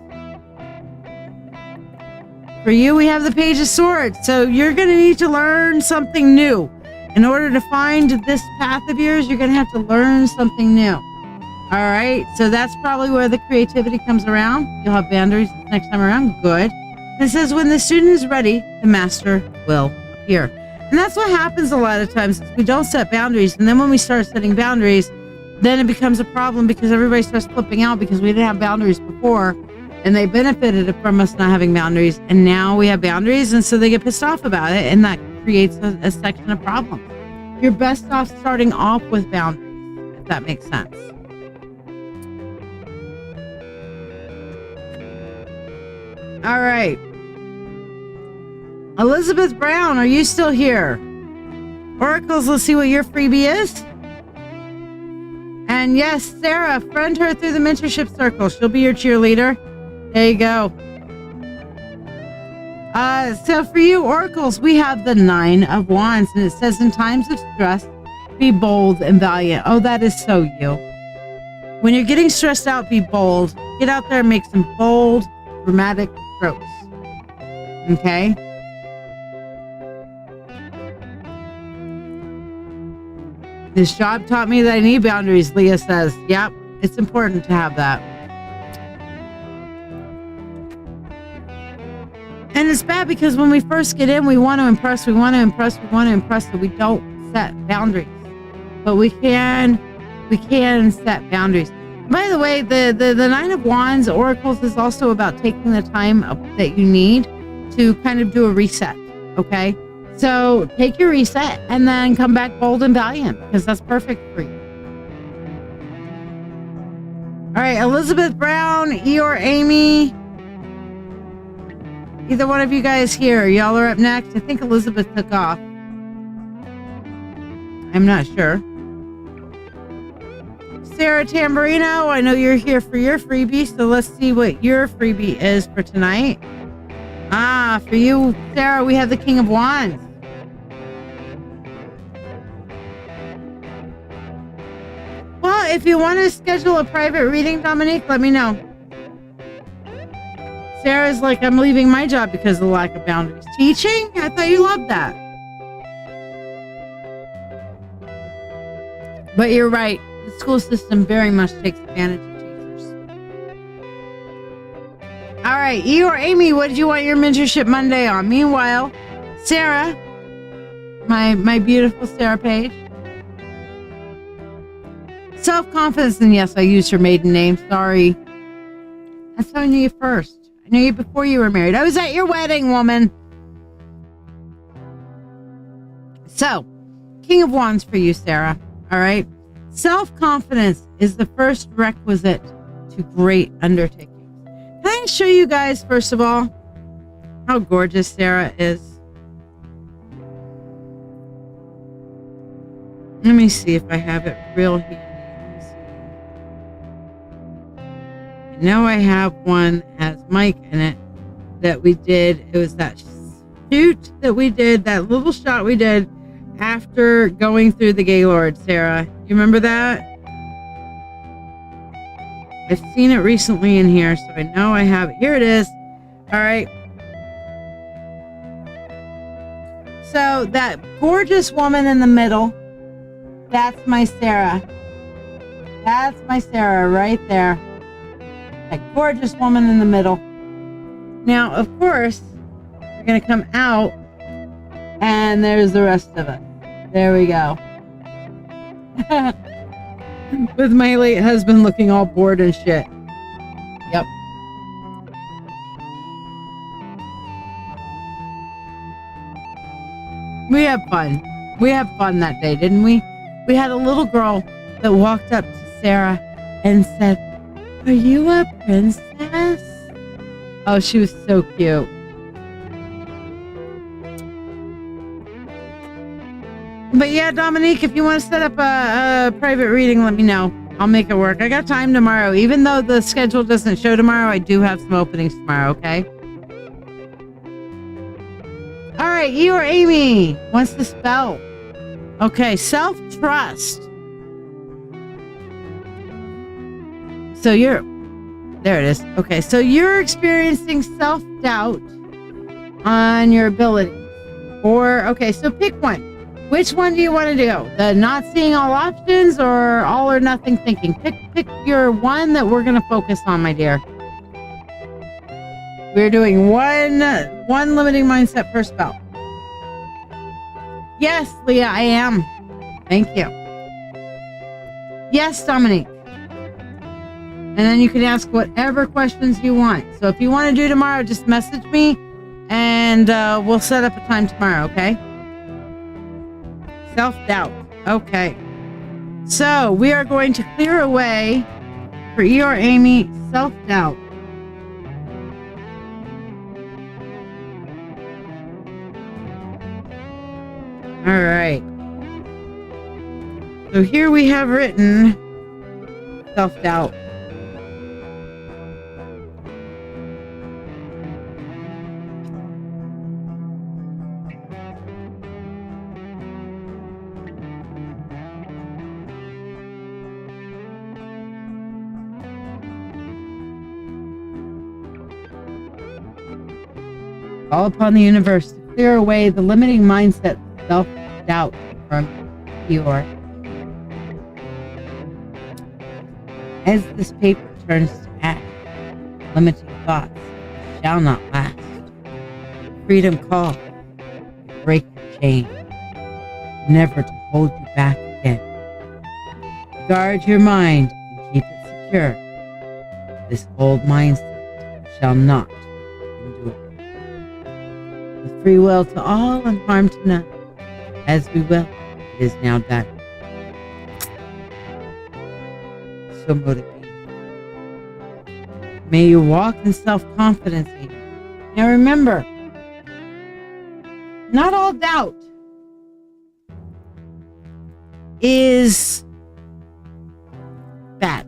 For you, we have the Page of Swords. So you're going to need to learn something new. In order to find this path of yours, you're going to have to learn something new. All right. So that's probably where the creativity comes around. You'll have boundaries next time around. Good. And it says when the student is ready, the master will appear. And that's what happens a lot of times. We don't set boundaries. And then when we start setting boundaries, then it becomes a problem because everybody starts flipping out because we didn't have boundaries before. And they benefited from us not having boundaries. And now we have boundaries. And so they get pissed off about it. And that creates a section of problems. You're best off starting off with boundaries, if that makes sense. All right. Elizabeth Brown, are you still here? Oracles, let's see what your freebie is. And yes, Sarah, friend her through the mentorship circle. She'll be your cheerleader. There you go. So for you, Oracles, we have the 9 of Wands, and it says in times of stress, be bold and valiant. Oh, that is so you. When you're getting stressed out, be bold. Get out there and make some bold, dramatic strokes. Okay? This job taught me that I need boundaries, Leah says. Yep, it's important to have that. And it's bad because when we first get in, we want to impress, so we don't set boundaries. But we can set boundaries. By the way, the 9 of Wands, Oracles, is also about taking the time that you need to kind of do a reset, okay? So take your reset and then come back bold and valiant because that's perfect for you. All right, Elizabeth Brown, Eeyore, Amy. Either one of you guys here. Y'all are up next. I think Elizabeth took off. I'm not sure. Sarah Tamburino, I know you're here for your freebie, so let's see what your freebie is for tonight. For you, Sarah, we have the King of Wands. Well, if you want to schedule a private reading, Dominique, let me know. Sarah's like, I'm leaving my job because of the lack of boundaries. Teaching? I thought you loved that. But you're right. The school system very much takes advantage of teachers. All right, Eeyore, Amy, what did you want your Mentorship Monday on? Meanwhile, Sarah, my beautiful Sarah Page. Self-confidence, and yes, I used her maiden name. Sorry. That's how I knew you first. I knew you before you were married. I was at your wedding, woman. So, King of Wands for you, Sarah. All right. Self-confidence is the first requisite to great undertakings. Can I show you guys, first of all, how gorgeous Sarah is? Let me see if I have it real handy. I know I have one that has Mike in it that we did. It was that shoot that we did, that little shot we did after going through the Gaylord, Sarah. You remember that? I've seen it recently in here, so I know I have it. Here it is. All right. So that gorgeous woman in the middle, that's my Sarah. That's my Sarah right there. That gorgeous woman in the middle. Now, of course, we're going to come out, and there's the rest of us. There we go. With my late husband looking all bored and shit. Yep. We had fun. We had fun that day, didn't we? We had a little girl that walked up to Sarah and said, Are you a princess? Oh, she was so cute. But yeah, Dominique, if you want to set up a private reading, let me know. I'll make it work. I got time tomorrow. Even though the schedule doesn't show tomorrow, I do have some openings tomorrow, okay? All right, you or Amy. What's the spell? Okay, self-trust. So there it is. Okay, so you're experiencing self-doubt on your abilities. Okay, so pick one. Which one do you want to do? The not seeing all options or all or nothing thinking? Pick your one that we're going to focus on, my dear. We're doing one limiting mindset per spell. Yes, Leah, I am. Thank you. Yes, Dominique. And then you can ask whatever questions you want. So if you want to do tomorrow, just message me and we'll set up a time tomorrow, okay? Self-doubt. Okay. So we are going to clear away for Eeyore Amy self-doubt. All right. So here we have written self-doubt. Call upon the universe to clear away the limiting mindset of self-doubt from Eeyore. As this paper turns to ash, limiting thoughts shall not last. Freedom calls, break the chain, never to hold you back again. Guard your mind and keep it secure. This old mindset shall not endure. With free will to all and harm to none, as we will, it is now done. So mote it be. May you walk in self-confidence. Now remember, not all doubt is bad.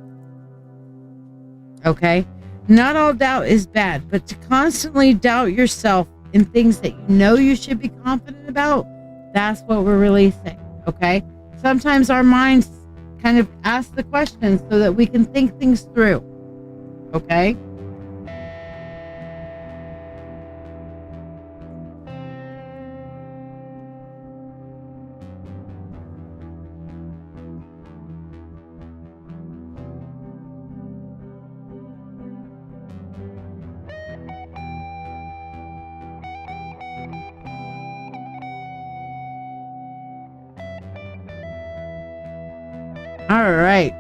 Okay? Not all doubt is bad, but to constantly doubt yourself in things that you know you should be confident about, that's what we're releasing. Okay? Sometimes our minds kind of ask the questions so that we can think things through. Okay? All right.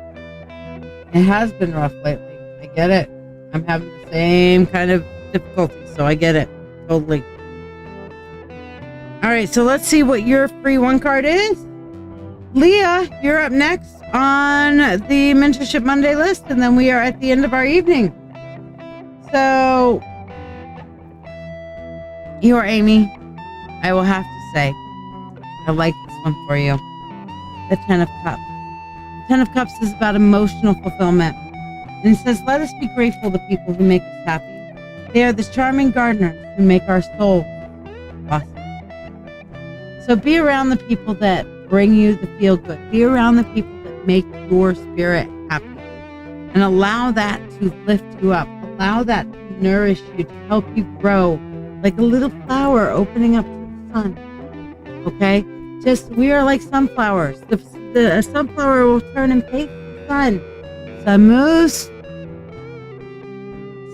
It has been rough lately. I get it. I'm having the same kind of difficulty, so I get it. Totally. All right, so let's see what your free one card is. Leah, you're up next on the Mentorship Monday list, and then we are at the end of our evening. So, you're Amy. I will have to say, I like this one for you. The Ten of Cups. Ten of Cups is about emotional fulfillment. And it says, let us be grateful to people who make us happy. They are the charming gardeners who make our souls blossom. So be around the people that bring you the feel good. Be around the people that make your spirit happy. And allow that to lift you up. Allow that to nourish you, to help you grow like a little flower opening up to the sun. Okay? We are like sunflowers. The sunflower will turn and face the sun. Sun moves,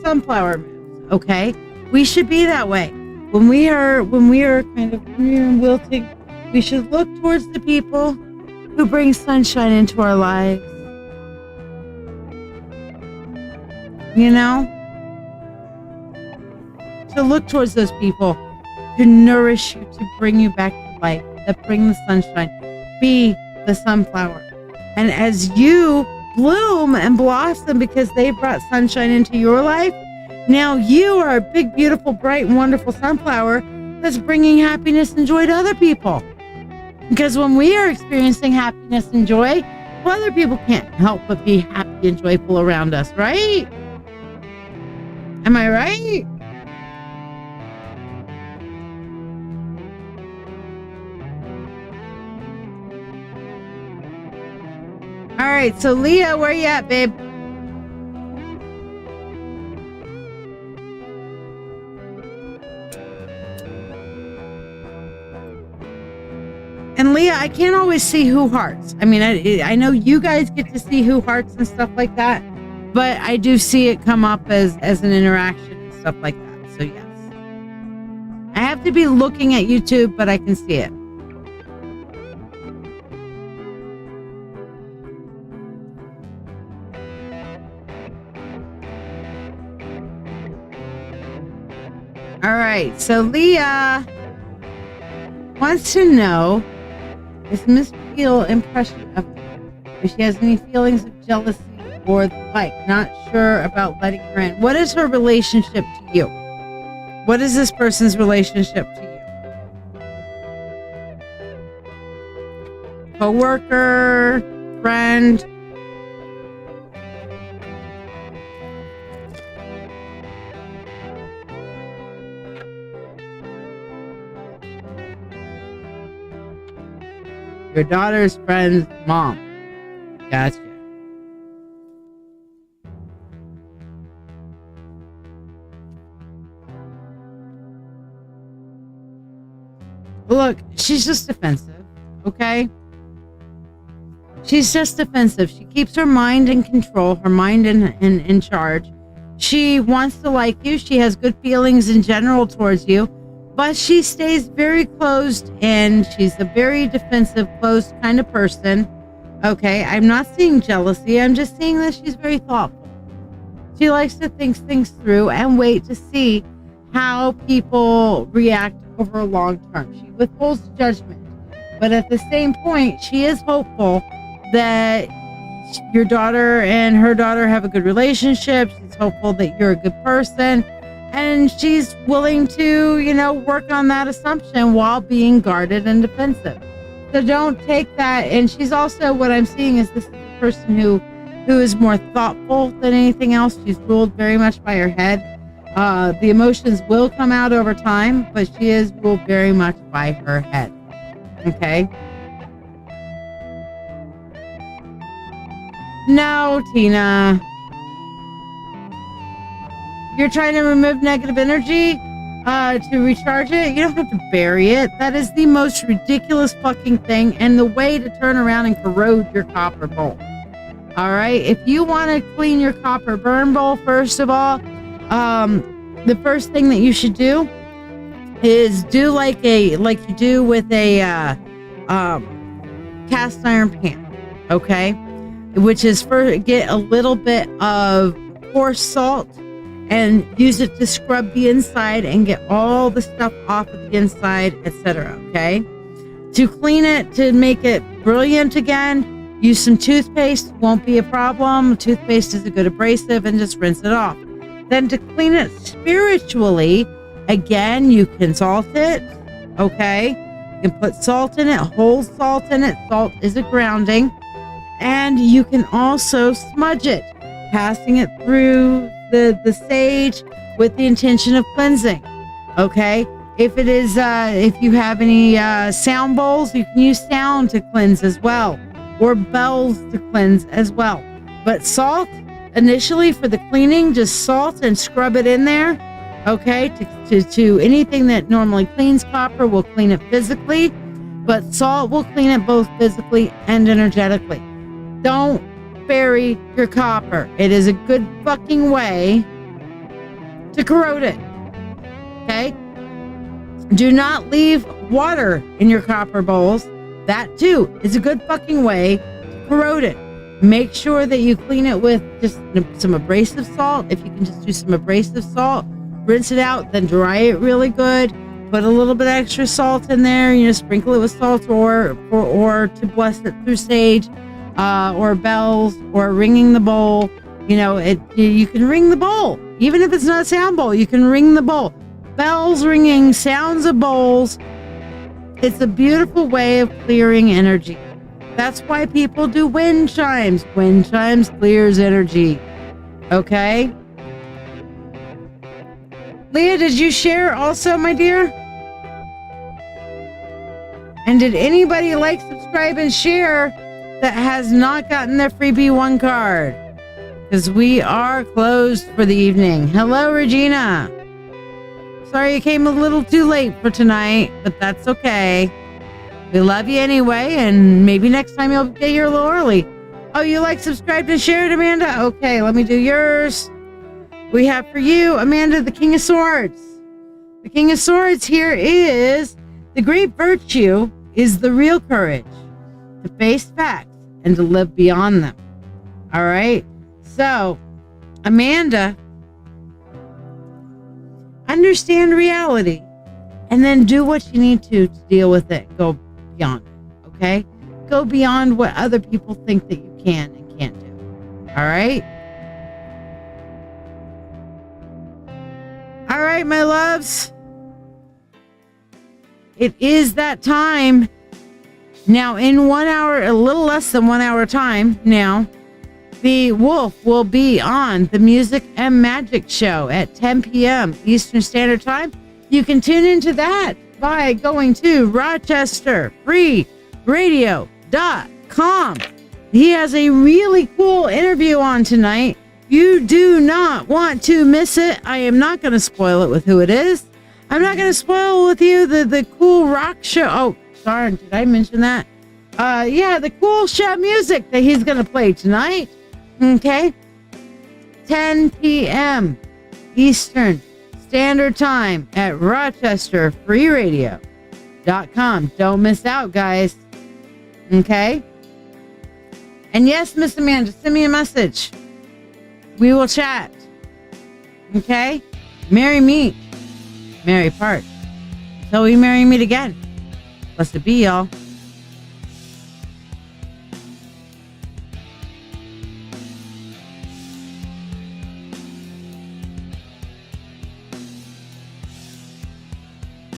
sunflower moves. Okay, we should be that way. When we are wilting, we should look towards the people who bring sunshine into our lives. You know, to look towards those people who nourish you, to bring you back to life, that bring the sunshine. Be the sunflower. And as you bloom and blossom because they brought sunshine into your life. Now you are a big, beautiful, bright, and wonderful sunflower that's bringing happiness and joy to other people. Because when we are experiencing happiness and joy, well, other people can't help but be happy and joyful around us, right? Am I right? All right, so Leah, where you at, babe? And Leah, I can't always see who hearts. I mean, I know you guys get to see who hearts and stuff like that, but I do see it come up as an interaction and stuff like that. So yes, I have to be looking at YouTube, but I can see it. All right, so Leah wants to know, is Miss Peel impression of her? If she has any feelings of jealousy or the like, not sure about letting her in. What is her relationship to you? What is this person's relationship to you? Co-worker, friend? Your daughter's friend's mom. Gotcha. Look, she's just defensive, okay? She's just defensive. She keeps her mind in control, her mind in charge. She wants to like you. She has good feelings in general towards you. But she stays very closed in. She's a very defensive, closed kind of person. Okay, I'm not seeing jealousy. I'm just seeing that she's very thoughtful. She likes to think things through and wait to see how people react over a long term. She withholds judgment. But at the same point, she is hopeful that your daughter and her daughter have a good relationship. She's hopeful that you're a good person. And she's willing to, work on that assumption while being guarded and defensive. So don't take that. And she's also, what I'm seeing is this is a person who is more thoughtful than anything else. She's ruled very much by her head. The emotions will come out over time, but she is ruled very much by her head. Okay? No, Tina. You're trying to remove negative energy to recharge it. You don't have to bury it. That is the most ridiculous fucking thing and the way to turn around and corrode your copper bowl. All right? If you want to clean your copper burn bowl, first of all, the first thing that you should do is do like you do with a cast iron pan, okay? Which is first get a little bit of coarse salt and use it to scrub the inside and get all the stuff off of the inside, etc. Okay? To clean it, to make it brilliant again, use some toothpaste. Won't be a problem. Toothpaste is a good abrasive, and just rinse it off. Then to clean it spiritually, again, you can salt it. Okay? You can put salt in it, whole salt in it. Salt is a grounding. And you can also smudge it, passing it through the sage with the intention of cleansing. Okay, if it is if you have any sound bowls, you can use sound to cleanse as well, or bells to cleanse as well. But salt initially for the cleaning, just salt and scrub it in there. Okay, to anything that normally cleans copper will clean it physically, but salt will clean it both physically and energetically. Don't bury your copper. It is a good fucking way to corrode it. Okay? Do not leave water in your copper bowls. That too is a good fucking way to corrode it. Make sure that you clean it with just some abrasive salt. If you can just do some abrasive salt, rinse it out, then dry it really good. Put a little bit extra salt in there. Sprinkle it with salt or to bless it through sage. or bells, or ringing the bowl. You know, you can ring the bowl. Even if it's not a sound bowl, you can ring the bowl. Bells ringing, sounds of bowls. It's a beautiful way of clearing energy. That's why people do wind chimes. Wind chimes clears energy. Okay? Leah, did you share also, my dear? And did anybody like, subscribe, and share that has not gotten their freebie 1 card? Because we are closed for the evening. Hello, Regina. Sorry you came a little too late for tonight, but that's okay. We love you anyway, and maybe next time you'll get here a little early. Oh, you like, subscribed, and shared, Amanda? Okay, let me do yours. We have for you, Amanda, the King of Swords. The King of Swords here is the great virtue is the real courage to face facts and to live beyond them. All right? So, Amanda, understand reality and then do what you need to deal with it. Go beyond it, okay? Go beyond what other people think that you can and can't do. All right? All right, my loves. It is that time. Now, in 1 hour, a little less than 1 hour time now, the Wolf will be on the Music and Magic Show at 10 p.m. Eastern Standard Time. You can tune into that by going to RochesterFreeRadio.com. He has a really cool interview on tonight. You do not want to miss it. I am not going to spoil it with who it is. I'm not going to spoil with you the cool rock show. Oh, sorry, did I mention that? Yeah, the cool show music that he's going to play tonight. Okay? 10 p.m. Eastern Standard Time at RochesterFreeRadio.com. Don't miss out, guys. Okay? And yes, Miss Amanda, send me a message. We will chat. Okay? Merry meet. Merry part. Till we merry meet again. Blessed be, y'all.